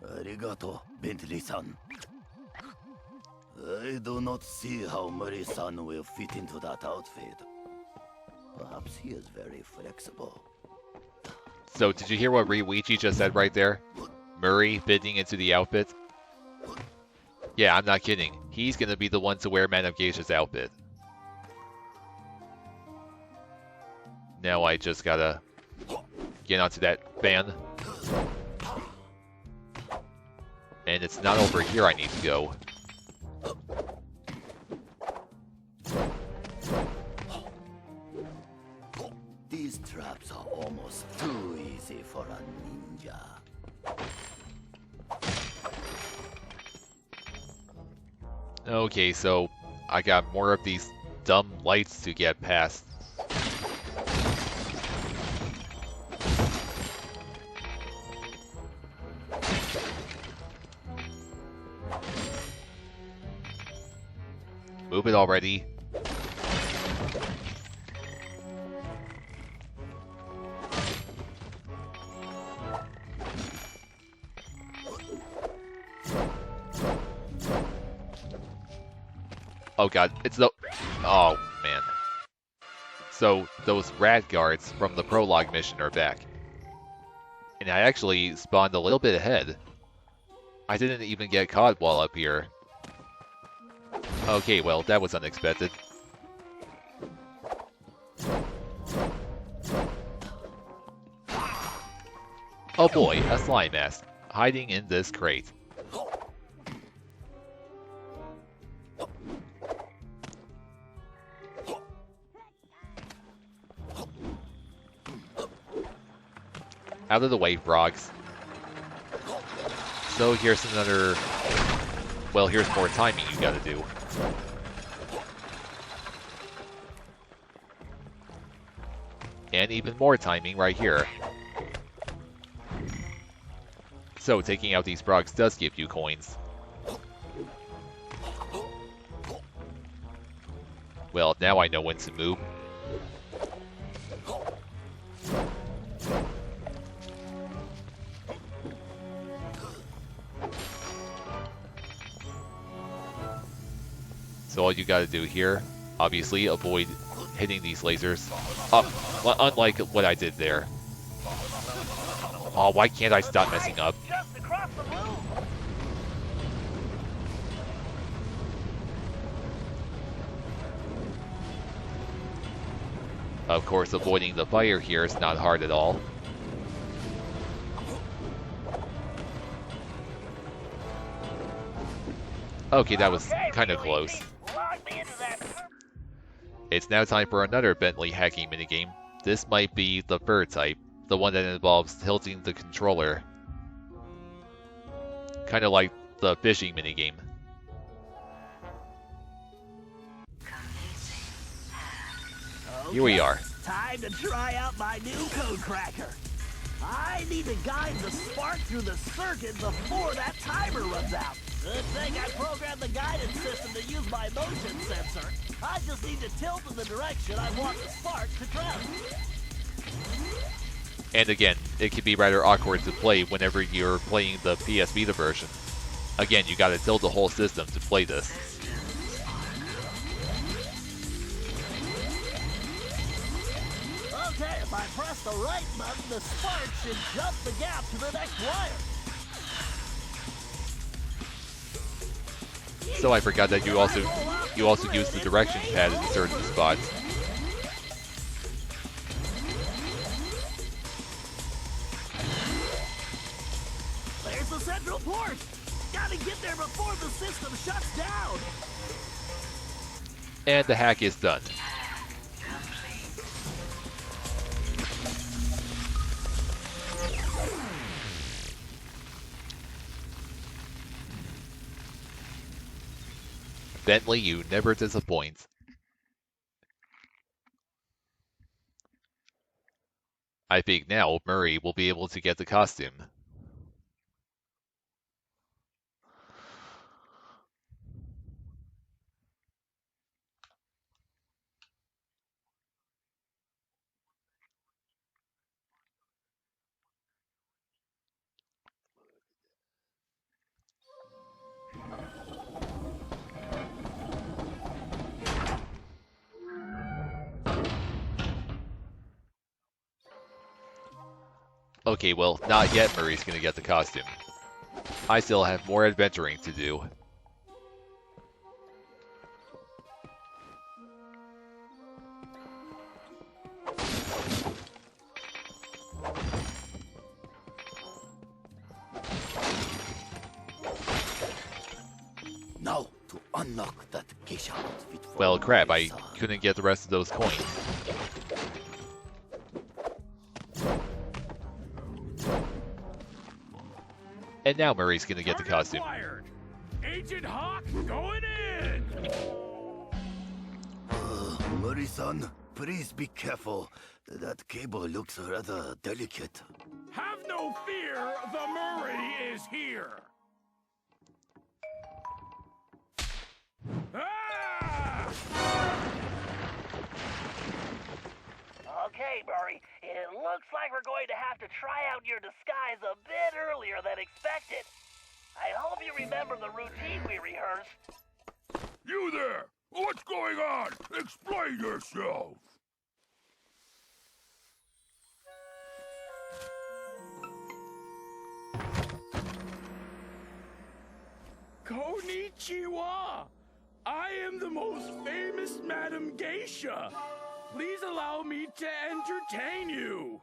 Arigato, Bentley-san. I do not see how Murray-san will fit into that outfit. Perhaps he is very flexible. So, did you hear what Ryuichi just said right there? Murray fitting into the outfit? Yeah, I'm not kidding. He's gonna be the one to wear Madame Geisha's outfit. Now I just gotta get onto that van. And it's not over here I need to go. These traps are almost too easy for a ninja. Okay, so I got more of these dumb lights to get past. Move it already. Oh god, it's the... Oh, man. So, those rat guards from the prologue mission are back. And I actually spawned a little bit ahead. I didn't even get caught while up here. Okay, well, that was unexpected. Oh boy, a slime mask, hiding in this crate. Out of the way, frogs. So here's another... Well, here's more timing you gotta do. And even more timing right here. So taking out these frogs does give you coins. Well, now I know when to move. So all you gotta do here, obviously, avoid hitting these lasers. Unlike what I did there. Oh, why can't I stop messing up? Just across the room. Of course, avoiding the fire here is not hard at all. Okay, that was kind of close. It's now time for another Bentley hacking minigame. This might be the third type, the one that involves tilting the controller. Kind of like the fishing minigame. Here we are. Time to try out my new code cracker. I need to guide the spark through the circuit before that timer runs out. Good thing I programmed the guidance system to use my motion sensor. I just need to tilt in the direction I want the spark to travel. And again, it can be rather awkward to play whenever you're playing the PS Vita version. Again, you gotta tilt the whole system to play this. Okay, if I press the right button, the spark should jump the gap to the next wire. So I forgot that you also use the direction pad in certain spots. There's the central port. Gotta get there before the system shuts down. And the hack is done. Bentley, you never disappoint. I think now Murray will be able to get the costume. Okay, well, not yet Murray's gonna get the costume. I still have more adventuring to do. Now, to unlock that geisha outfit for Well, crap, I son. couldn't get the rest of those coins. And now Murray's gonna get the costume. Agent Hawk going in! Murray-san, please be careful. That cable looks rather delicate. Have no fear, the Murray is here! Ah! Okay, Murray, it looks like we're going to have to try out your disguise a bit earlier than expected. I hope you remember the routine we rehearsed. You there! What's going on? Explain yourself! Konnichiwa! I am the most famous Madam Geisha. Please allow me to entertain you.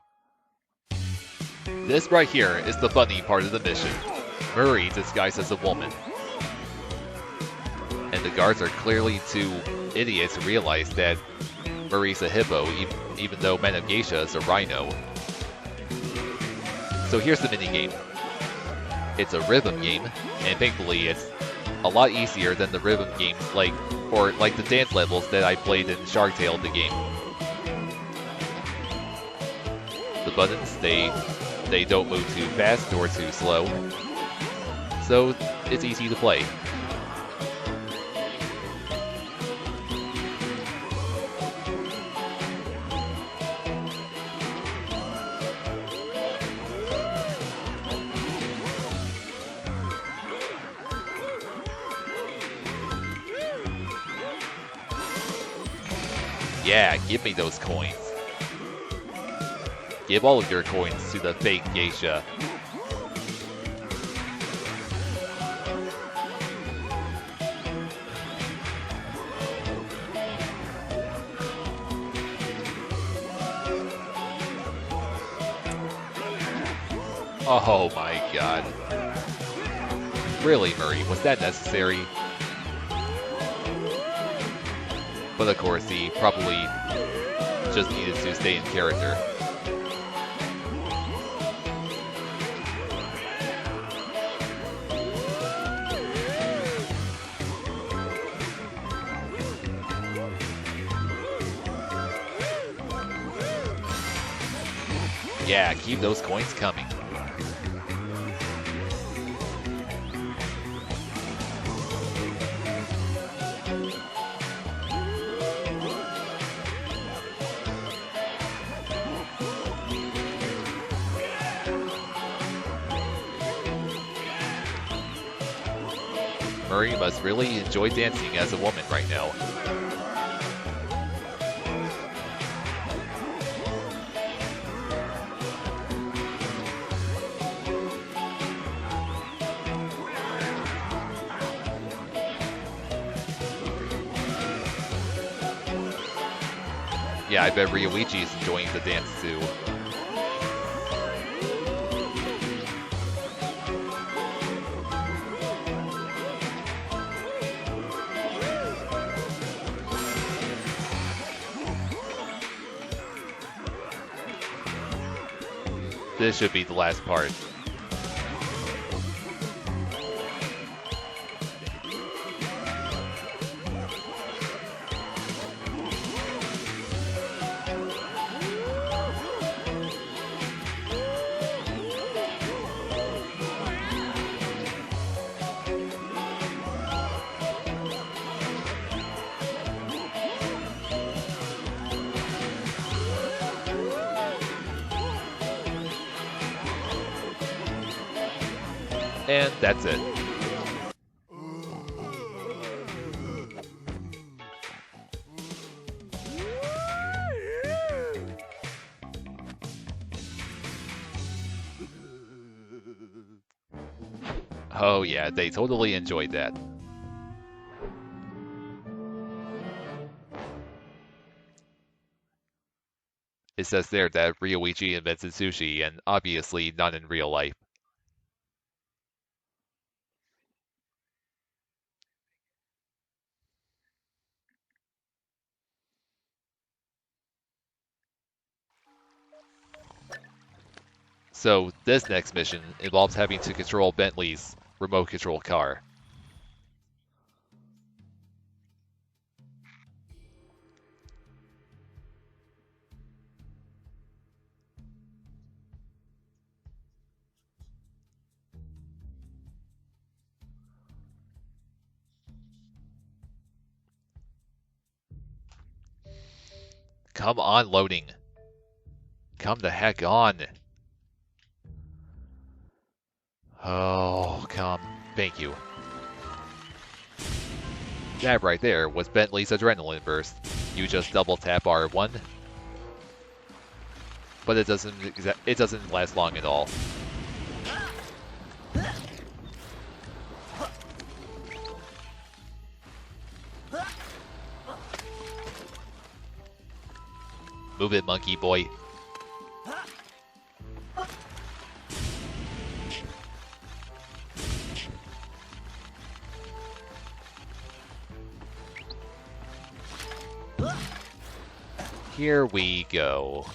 This right here is the funny part of the mission. Murray disguised as a woman. And the guards are clearly too idiots to realize that Murray's a hippo, even though Madam Geisha is a rhino. So here's the minigame. It's a rhythm game, and thankfully it's a lot easier than the rhythm games like the dance levels that I played in Shark Tale the game. The buttons, they don't move too fast or too slow, so it's easy to play. Yeah, give me those coins. Give all of your coins to the fake geisha. Oh my god. Really, Murray, was that necessary? But of course, he probably just needed to stay in character. Yeah, keep those coins coming. Murray must really enjoy dancing as a woman right now. Yeah, I bet Ryoichi's enjoying the dance too. This should be the last part. And that's it. Oh yeah, they totally enjoyed that. It says there that Ryoichi invented sushi, and obviously not in real life. So this next mission involves having to control Bentley's remote control car. Come on, loading. Come the heck on. Oh, come. Thank you. That right there was Bentley's adrenaline burst. You just double tap R1. But it doesn't last long at all. Move it, monkey boy. Here we go.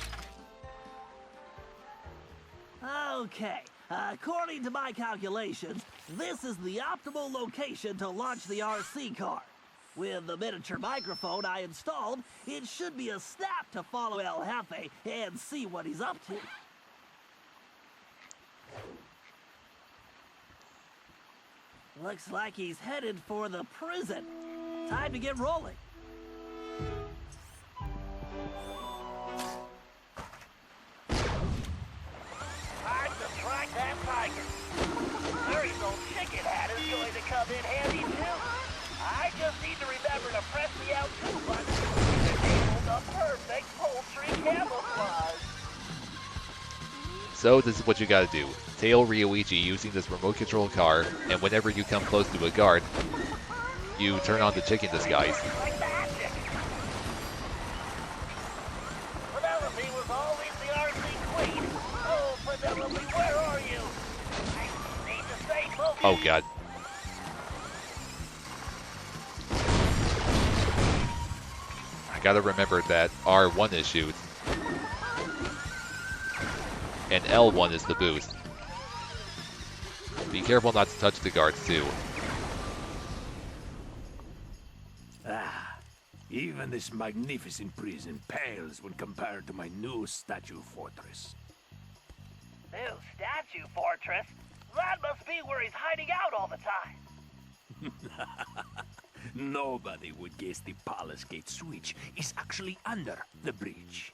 Okay, according to my calculations, this is the optimal location to launch the RC car. With the miniature microphone I installed, it should be a snap to follow El Jefe and see what he's up to. Looks like he's headed for the prison. Time to get rolling. Time to track that tiger. Murray's old chicken hat is going to come in handy too. I just need to remember to press the L2 button to enable the perfect poultry camouflage. So this is what you gotta do. Tail Ryoichi using this remote control car, and whenever you come close to a guard, you turn on the chicken disguise. Like magic. Penelope was always the RC queen. Oh, Penelope, where are you? Oh god. I gotta remember that R1 is shoot. And L1 is the boost. Be careful not to touch the guards too. Ah, even this magnificent prison pales when compared to my new statue fortress. New statue fortress? That must be where he's hiding out all the time. Nobody would guess the Palace Gate switch is actually under the bridge.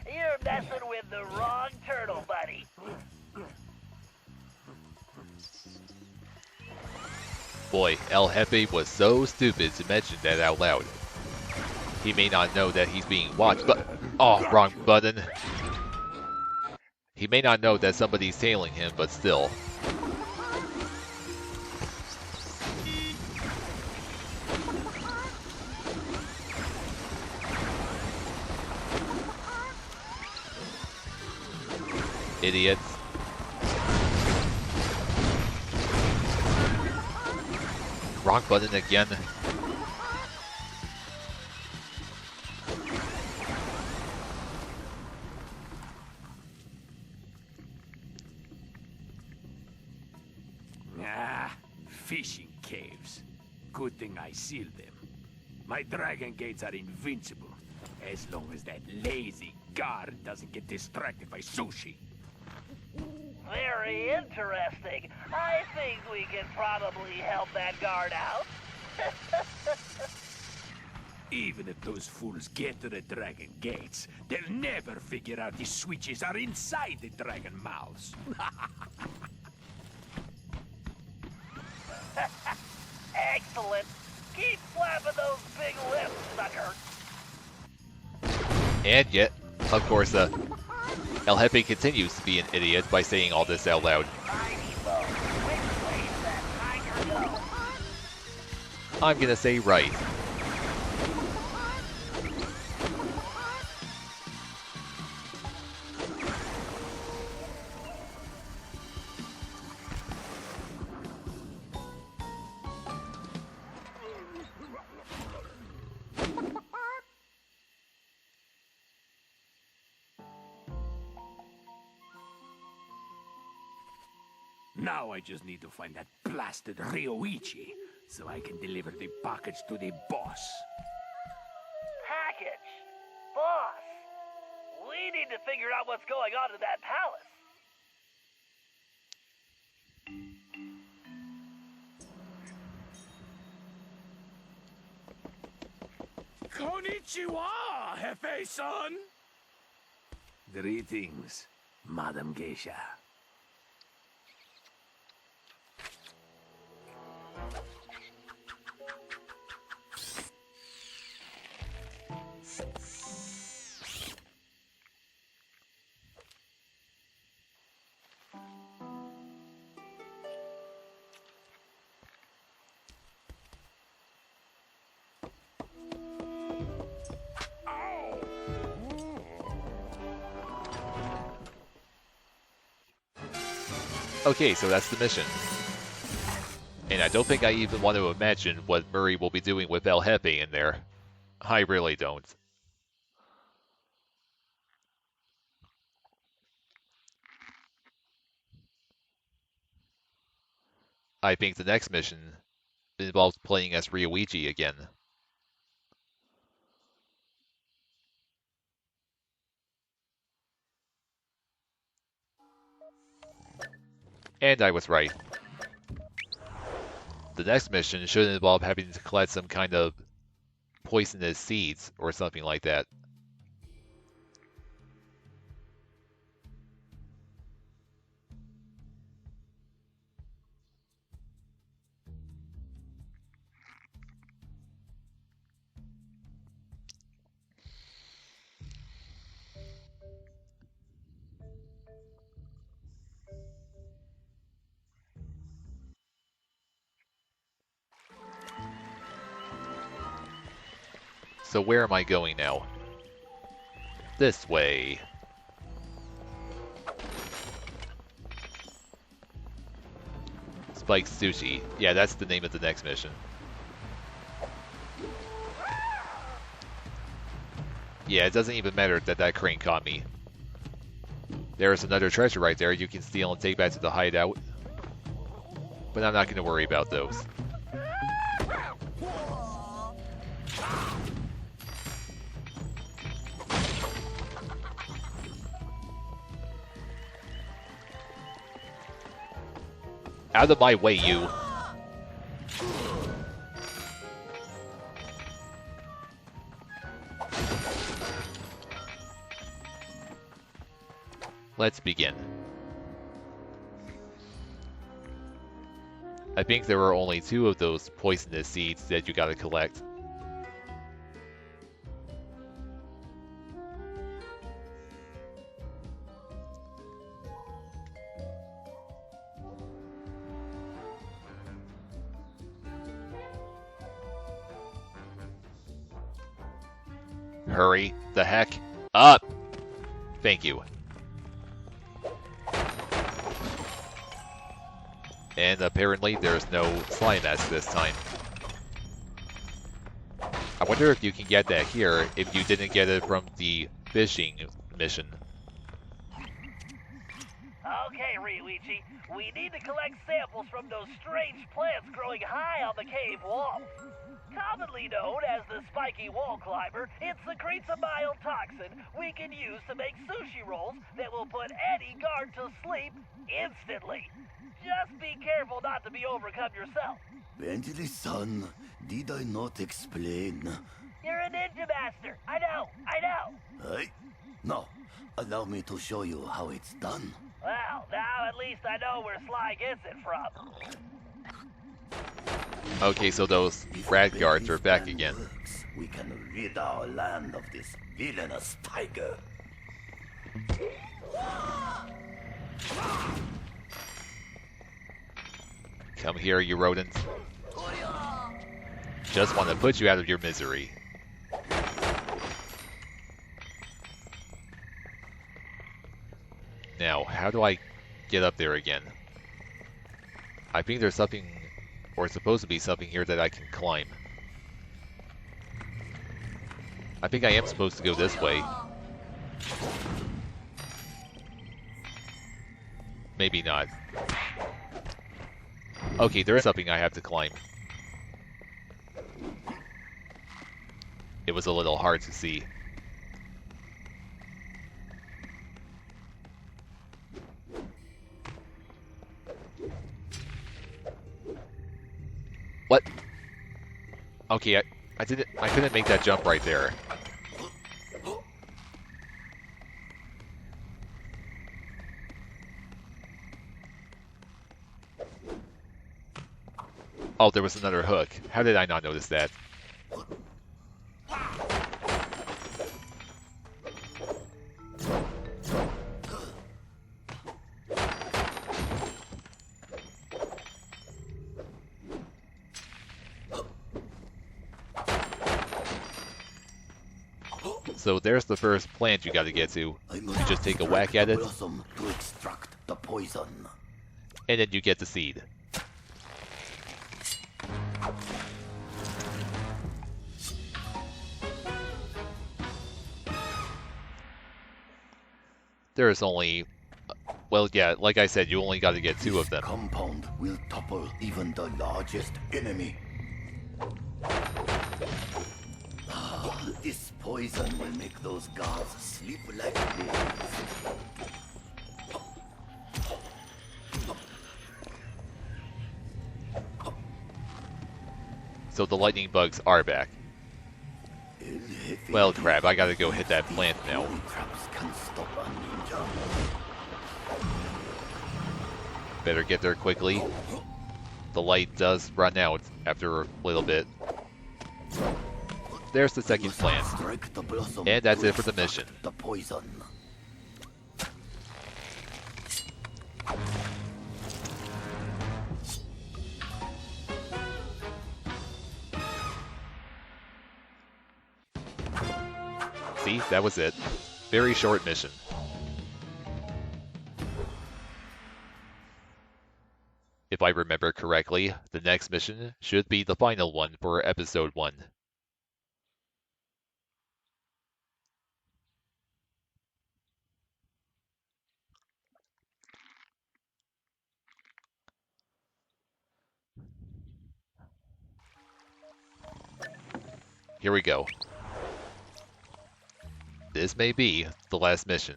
You're messing with the wrong turtle, buddy. Boy, El Jefe was so stupid to mention that out loud. He may not know that he's being watched, but... Oh, wrong button. He may not know that somebody's tailing him, but still. Idiots. Wrong button again. Ah, fishing caves. Good thing I sealed them. My dragon gates are invincible, as long as that lazy guard doesn't get distracted by sushi. Very interesting. I think we can probably help that guard out. Even if those fools get to the dragon gates, they'll never figure out the switches are inside the dragon mouths. Excellent. Keep flapping those big lips, sucker. And yet, of course, El Jefe continues to be an idiot by saying all this out loud. I'm gonna say right. Now I just need to find that blasted Ryoichi, so I can deliver the package to the boss. Package? Boss? We need to figure out what's going on in that palace. Konnichiwa, Hefe-san! Greetings, Madam Geisha. Okay, so that's the mission. And I don't think I even want to imagine what Murray will be doing with El Jefe in there. I really don't. I think the next mission involves playing as Ryoichi again. And I was right. The next mission should involve having to collect some kind of poisonous seeds or something like that. So where am I going now? This way. Spike Sushi. Yeah, that's the name of the next mission. Yeah, it doesn't even matter that that crane caught me. There's another treasure right there you can steal and take back to the hideout. But I'm not going to worry about those. Out of my way, you! Let's begin. I think there are only 2 of those poisonous seeds that you gotta collect. Hurry the heck up! Thank you. And apparently there's no slime mask this time. I wonder if you can get that here if you didn't get it from the fishing mission. Okay, Ryuichi, we need to collect samples from those strange plants growing high on the cave wall. Commonly known as the spiky wall climber, it secretes a mild toxin we can use to make sushi rolls that will put any guard to sleep instantly. Just be careful not to be overcome yourself. Bentley-san, did I not explain? You're a ninja master. I know. Hey? No. Allow me to show you how it's done. Well, now at least I know where Sly gets it from. Okay, so those rat guards are back again. Works, we can rid our land of this villainous tiger. Come here, you rodents. Just want to put you out of your misery. Now, how do I get up there again? I think there's something, or supposed to be something here that I can climb. I think I am supposed to go this way. Maybe not. Okay, there is something I have to climb. It was a little hard to see. What? Okay, I couldn't make that jump right there. Oh, there was another hook. How did I not notice that? So there's the first plant you gotta get to. You just take a whack at it, To extract the poison. and then you get the seed. There's only... Well, yeah, like I said, you only gotta get 2 of them. Compound will topple even the largest enemy. This poison will make those guards sleep like babies. So the lightning bugs are back. Well, crap, I gotta go hit that plant now. Traps can stop a ninja. Better get there quickly. The light does run out after a little bit. There's the second plant. Strike the blossom And that's to it for the mission. extract the poison. See, that was it. Very short mission. If I remember correctly, the next mission should be the final one for Episode 1. Here we go. This may be the last mission.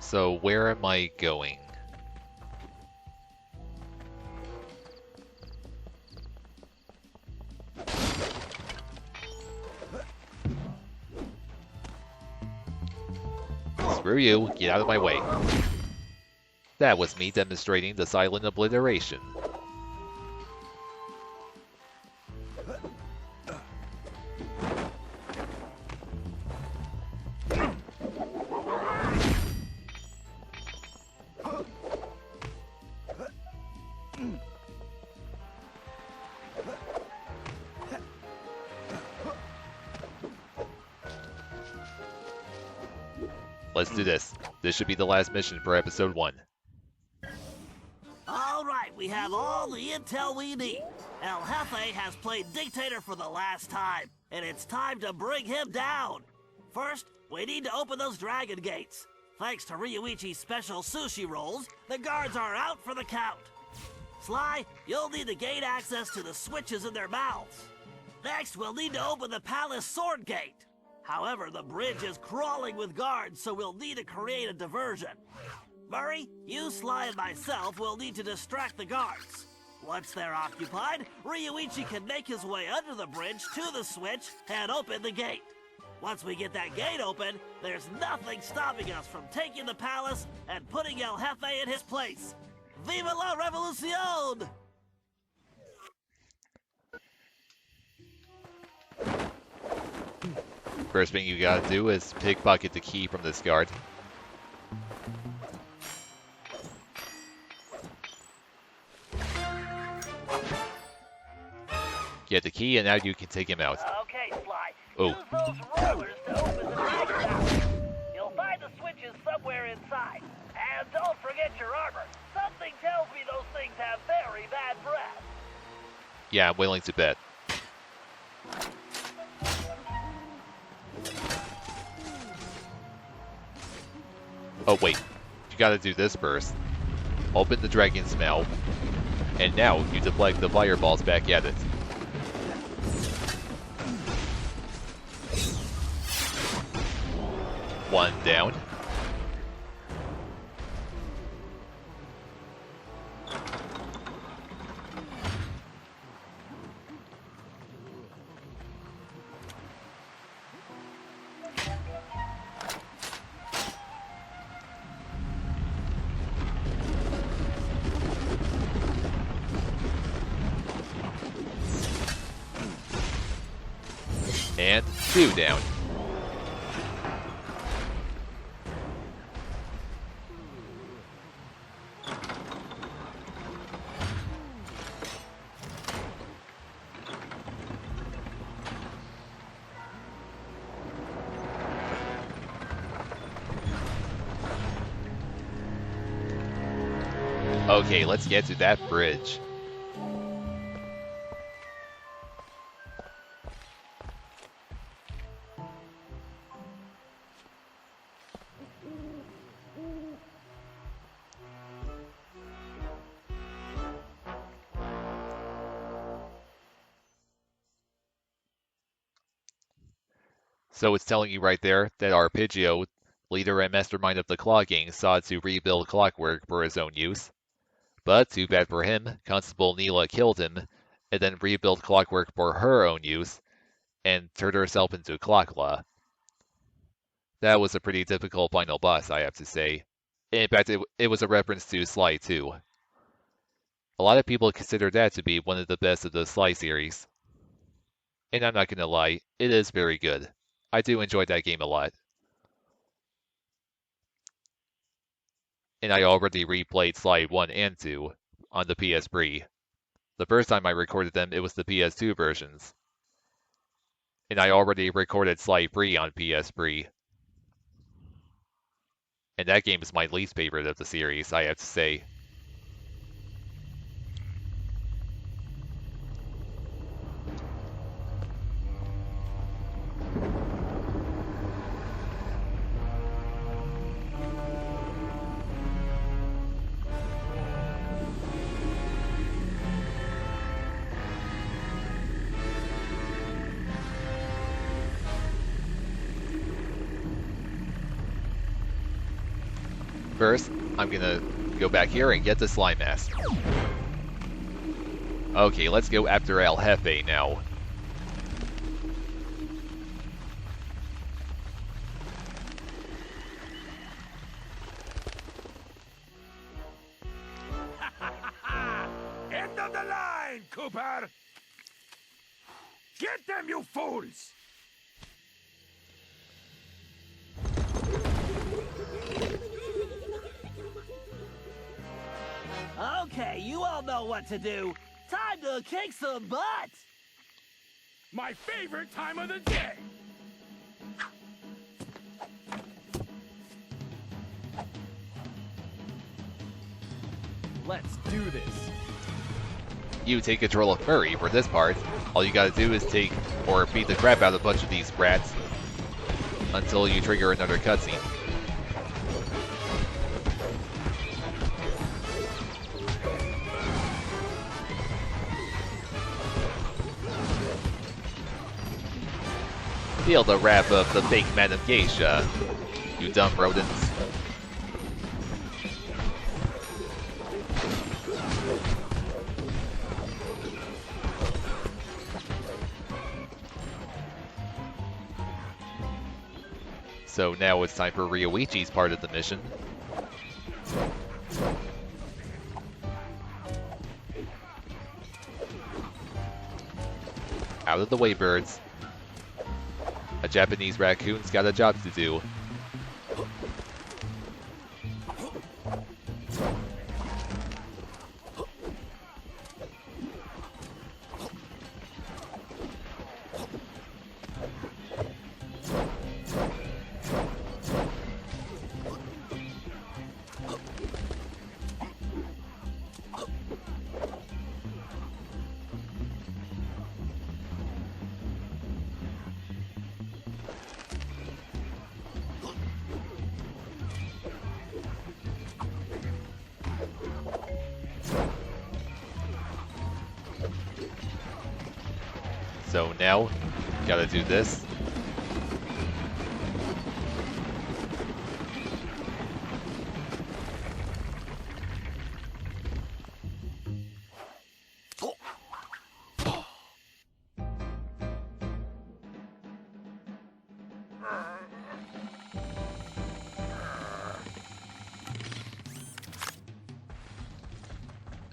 So where am I going? Screw you, get out of my way. That was me demonstrating the silent obliteration. Let's do this. This should be the last mission for Episode 1. All right, we have all the intel we need. El Jefe has played dictator for the last time, and it's time to bring him down. First, we need to open those dragon gates. Thanks to Ryuichi's special sushi rolls, the guards are out for the count. Sly, you'll need to gain access to the switches in their mouths. Next, we'll need to open the palace sword gate. However, the bridge is crawling with guards, so we'll need to create a diversion. Murray, you, Sly, and myself will need to distract the guards. Once they're occupied, Ryuichi can make his way under the bridge to the switch and open the gate. Once we get that gate open, there's nothing stopping us from taking the palace and putting El Jefe in his place. Viva la revolucion! First thing you gotta do is pickpocket the key from this guard. Get the key and now you can take him out. Okay, Sly. Oh. Use those rollers to open the dragon tower. You'll find the switches somewhere inside. And don't forget your armor. Something tells me those things have very bad breath. Yeah, I'm willing to bet. Oh wait, you gotta do this first. Open the dragon's mouth, and now you deflect the fireballs back at it. One down. And 2 down. Okay, let's get to that bridge. So it's telling you right there that Arpeggio, leader and mastermind of the Claw Gang, sought to rebuild Clockwork for his own use. But too bad for him, Constable Neela killed him, and then rebuilt Clockwork for her own use, and turned herself into Clockla. That was a pretty difficult final boss, I have to say. In fact, it was a reference to Sly too. A lot of people consider that to be one of the best of the Sly series. And I'm not gonna lie, it is very good. I do enjoy that game a lot. And I already replayed Sly 1 and 2 on the PS3. The first time I recorded them, it was the PS2 versions. And I already recorded Sly 3 on PS3. And that game is my least favorite of the series, I have to say. First, I'm gonna go back here and get the slime mask. Okay, let's go after El Jefe now. End of the line, Cooper! Get them, you fools! Okay, you all know what to do. Time to kick some butt! My favorite time of the day! Let's do this. You take control of Murray for this part. All you gotta do is take or beat the crap out of a bunch of these brats until you trigger another cutscene. Feel the wrath of the fake Madam Geisha, you dumb rodents. So now it's time for Ryoichi's part of the mission. Out of the way, birds. A Japanese raccoon's got a job to do. So now, gotta do this.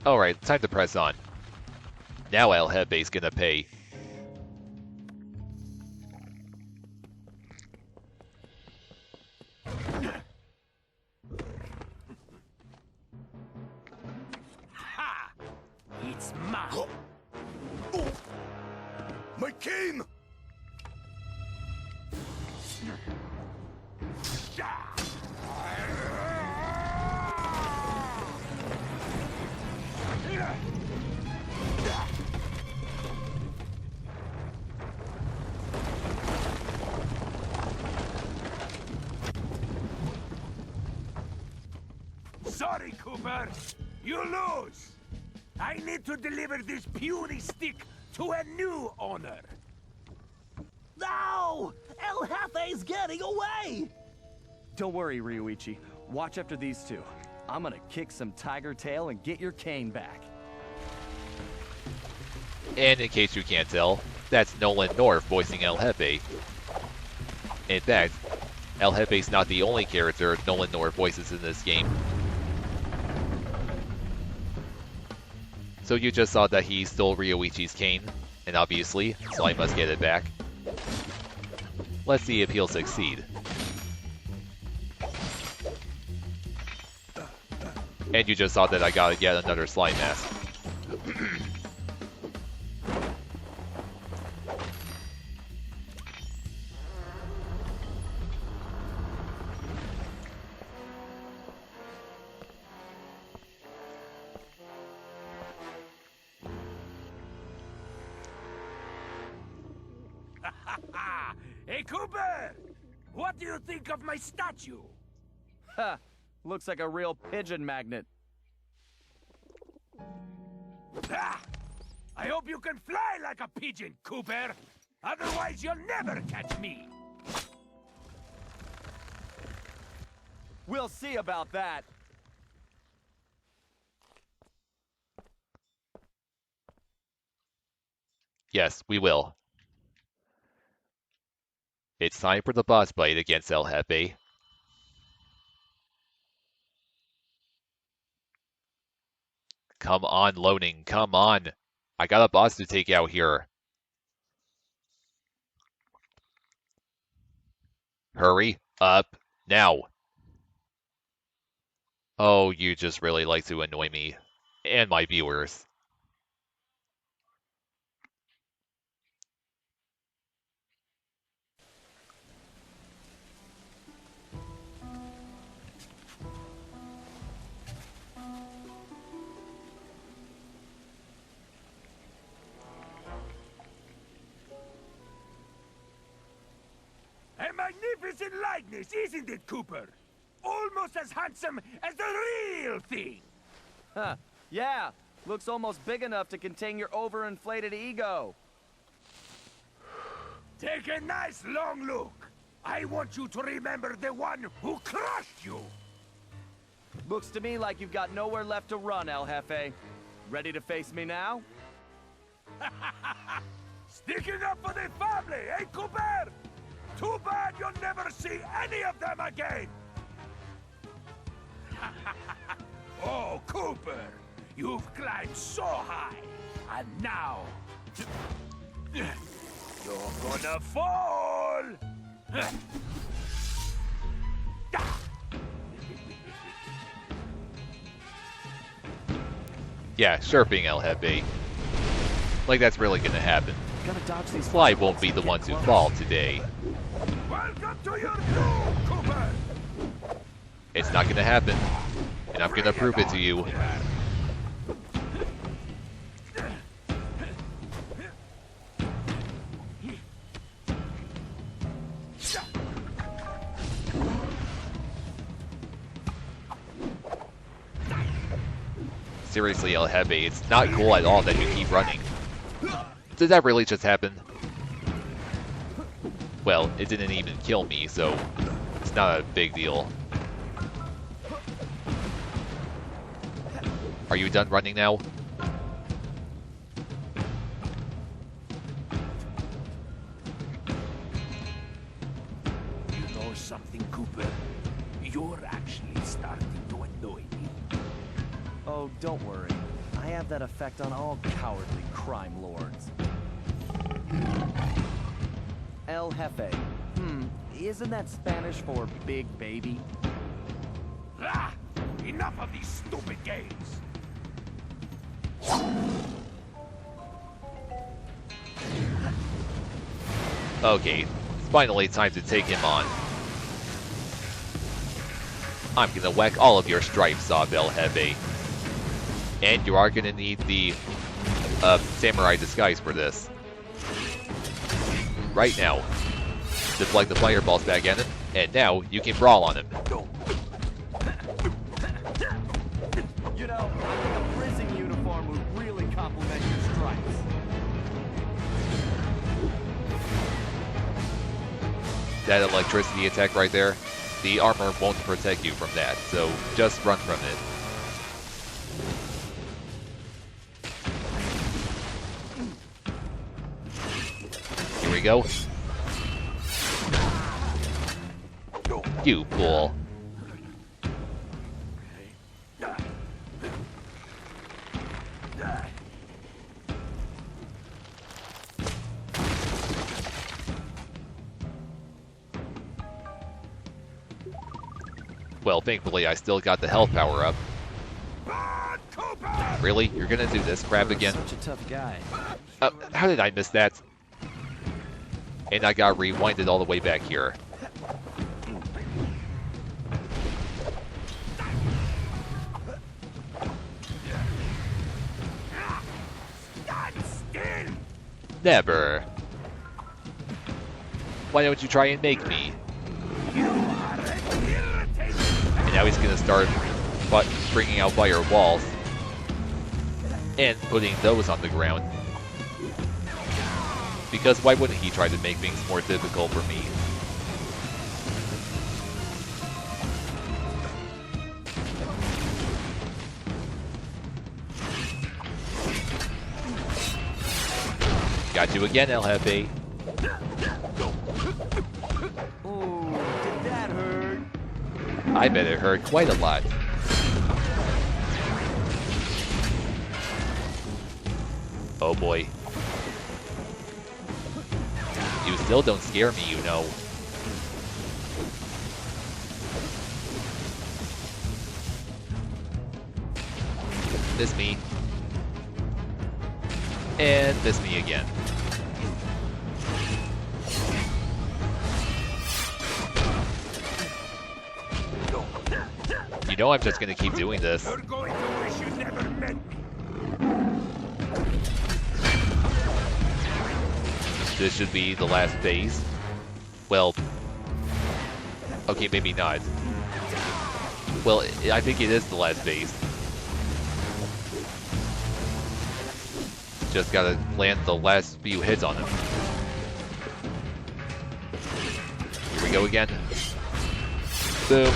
Alright, time to press on. Now El Jefe's gonna pay. It's mine. My cane! Sorry, Cooper. You lose. I need to deliver this puny stick to a new owner. No! El Jefe's getting away! Don't worry, Ryoichi. Watch after these two. I'm gonna kick some tiger tail and get your cane back. And in case you can't tell, that's Nolan North voicing El Jefe. In fact, El Jefe's not the only character Nolan North voices in this game. So you just saw that he stole Ryoichi's cane, and obviously, Sly must get it back. Let's see if he'll succeed. And you just saw that I got yet another Sly mask. Hey, Cooper! What do you think of my statue? Ha! Looks like a real pigeon magnet. Ah! I hope you can fly like a pigeon, Cooper! Otherwise, you'll never catch me! We'll see about that. Yes, we will. It's time for the boss fight against El Jefe. Come on, loading, come on. I got a boss to take out here. Hurry up now. Oh, you just really like to annoy me. And my viewers. A magnificent likeness, isn't it, Cooper? Almost as handsome as the real thing! Huh. Yeah. Looks almost big enough to contain your overinflated ego. Take a nice long look. I want you to remember the one who crushed you. Looks to me like you've got nowhere left to run, El Jefe. Ready to face me now? Sticking up for the family, eh, Cooper? Too bad you'll never see any of them again. Oh, Cooper, you've climbed so high, and now you're gonna fall. Yeah, sure being El Jefe. Like that's really gonna happen. Gotta dodge these Sly won't be the ones who fall today. Welcome to your doom, Cooper. It's not gonna happen. And I'm gonna prove it to you. Seriously, El Jefe, it's not cool at all that you keep running. Did that really just happen? Well, it didn't even kill me, so it's not a big deal. Are you done running now? You know something, Cooper? You're actually starting to annoy me. Oh, don't worry. I have that effect on all cowardly crime lords. El Jefe. Isn't that Spanish for big baby? Ah! Enough of these stupid games! Okay, it's finally time to take him on. I'm gonna whack all of your stripes off, El Jefe. And you are gonna need the samurai disguise for this. Right now. Deflect the fireballs back at him, and now you can brawl on him. You know, I think a prison uniform would really complement your stripes. That electricity attack right there, the armor won't protect you from that, so just run from it. Here we go. You fool. Well, thankfully I still got the health power up. Really? You're gonna do this crap again? Such a tough guy. How did I miss that? And I got rewinded all the way back here. Never. Why don't you try and make me? And now he's gonna start bringing out fire walls and putting those on the ground. Because why wouldn't he try to make things more difficult for me? Got you again, El Jefe. Oh, did that hurt? I bet it hurt quite a lot. Oh boy. You still don't scare me, you know. Miss me. And miss me again. You know I'm just gonna keep doing this. You're going to wish you never met me. This should be the last phase. Well, okay, maybe not. Well, I think it is the last phase. Just gotta land the last few hits on him. Here we go again. Boom.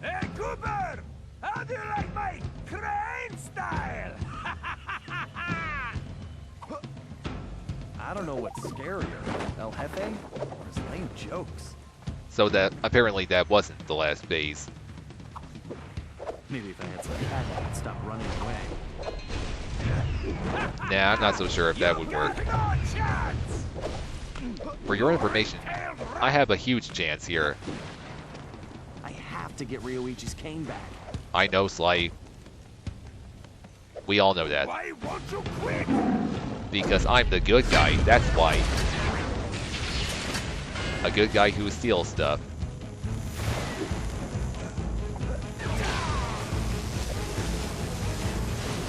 Hey, Cooper! How do you like my crane style? I don't know what's scarier, El Jefe or his lame jokes. So that apparently that wasn't the last phase. Maybe if I had some cat, I'd stop running away. Nah, I'm not so sure if that would work. No chance! For your information, I have a huge chance here. I have to get Ryoichi's cane back. I know, Sly. We all know that. Why won't you quit? Because I'm the good guy, that's why. A good guy who steals stuff.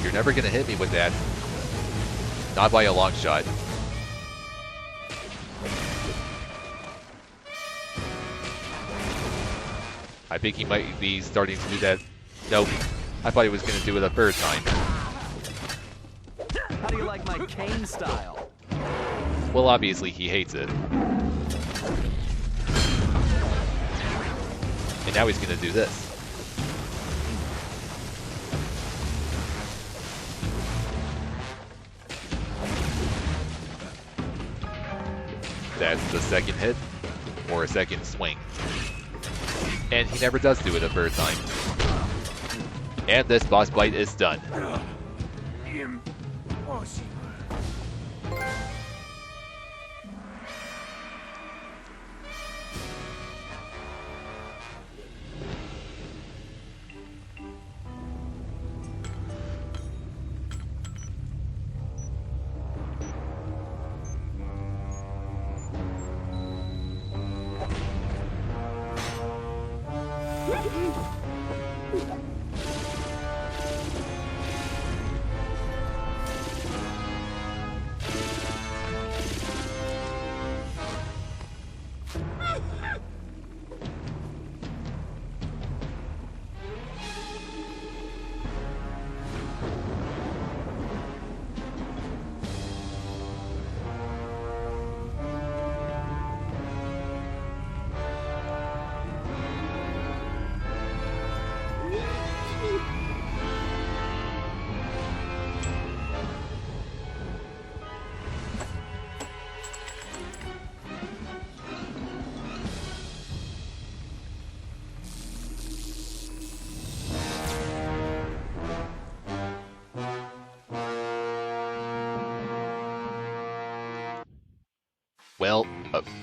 You're never gonna hit me with that. Not by a long shot. I think he might be starting to do that. Nope. I thought he was gonna do it a third time. How do you like my cane style? Well, obviously he hates it. And now he's gonna do this. That's the second hit, or a second swing. And he never does do it a third time. And this boss fight is done. Impossible.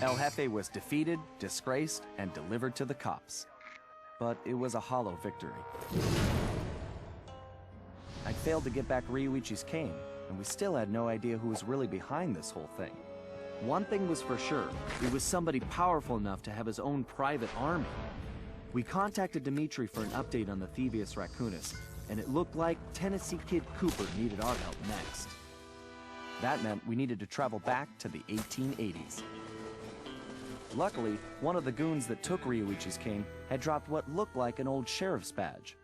El Jefe was defeated, disgraced, and delivered to the cops. But it was a hollow victory. I failed to get back Ryuichi's cane, and we still had no idea who was really behind this whole thing. One thing was for sure, it was somebody powerful enough to have his own private army. We contacted Dimitri for an update on the Thievius Raccoonus, and it looked like Tennessee Kid Cooper needed our help next. That meant we needed to travel back to the 1880s. Luckily, one of the goons that took Ryuichi's cane had dropped what looked like an old sheriff's badge.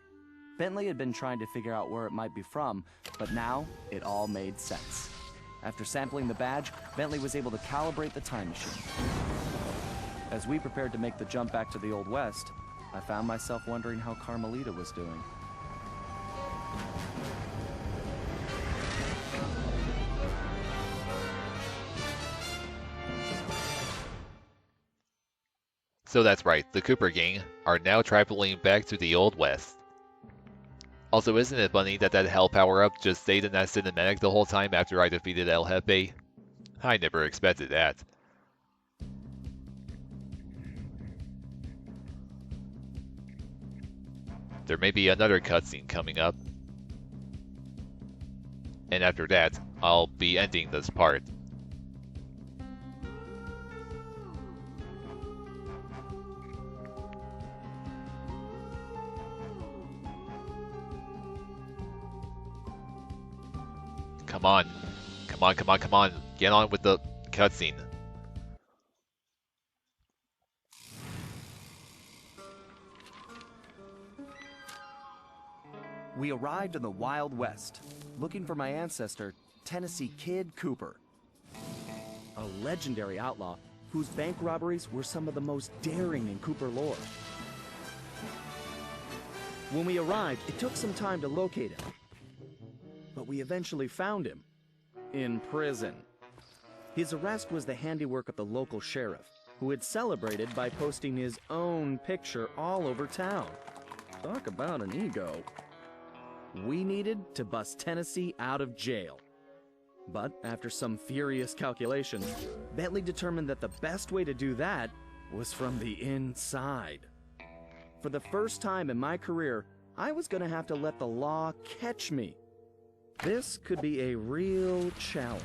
Bentley had been trying to figure out where it might be from, but now it all made sense. After sampling the badge, Bentley was able to calibrate the time machine. As we prepared to make the jump back to the Old West, I found myself wondering how Carmelita was doing. So that's right, the Cooper gang are now traveling back to the Old West. Also, isn't it funny that hell power-up just stayed in that cinematic the whole time after I defeated El Jefe? I never expected that. There may be another cutscene coming up. And after that, I'll be ending this part. Come on. Come on, come on, come on. Get on with the cutscene. We arrived in the Wild West, looking for my ancestor, Tennessee Kid Cooper. A legendary outlaw whose bank robberies were some of the most daring in Cooper lore. When we arrived, it took some time to locate him. But we eventually found him. In prison. His arrest was the handiwork of the local sheriff, who had celebrated by posting his own picture all over town. Talk about an ego. We needed to bust Tennessee out of jail. But after some furious calculations, Bentley determined that the best way to do that was from the inside. For the first time in my career, I was going to have to let the law catch me. This could be a real challenge.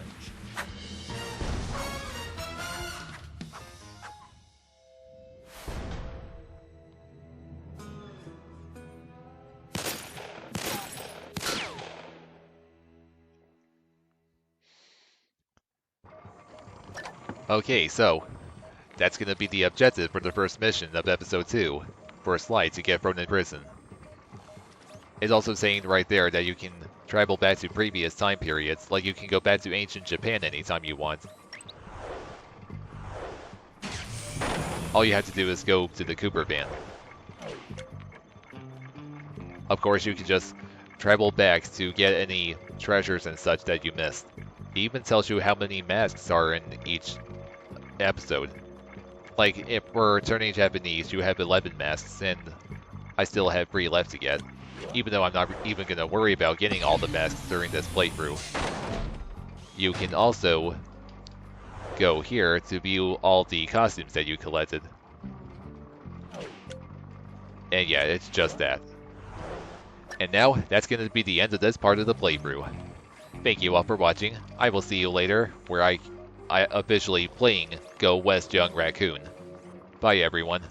Okay, so that's going to be the objective for the first mission of episode 2, for Sly to get thrown in prison. It's also saying right there that you can travel back to previous time periods, like you can go back to ancient Japan anytime you want. All you have to do is go to the Cooper van. Of course, you can just travel back to get any treasures and such that you missed. It even tells you how many masks are in each episode. Like, if we're turning Japanese, you have 11 masks, and I still have 3 left to get. Even though I'm not even going to worry about getting all the masks during this playthrough. You can also go here to view all the costumes that you collected. And yeah, it's just that. And now, that's going to be the end of this part of the playthrough. Thank you all for watching. I will see you later, where I officially playing Go West Young Raccoon. Bye everyone.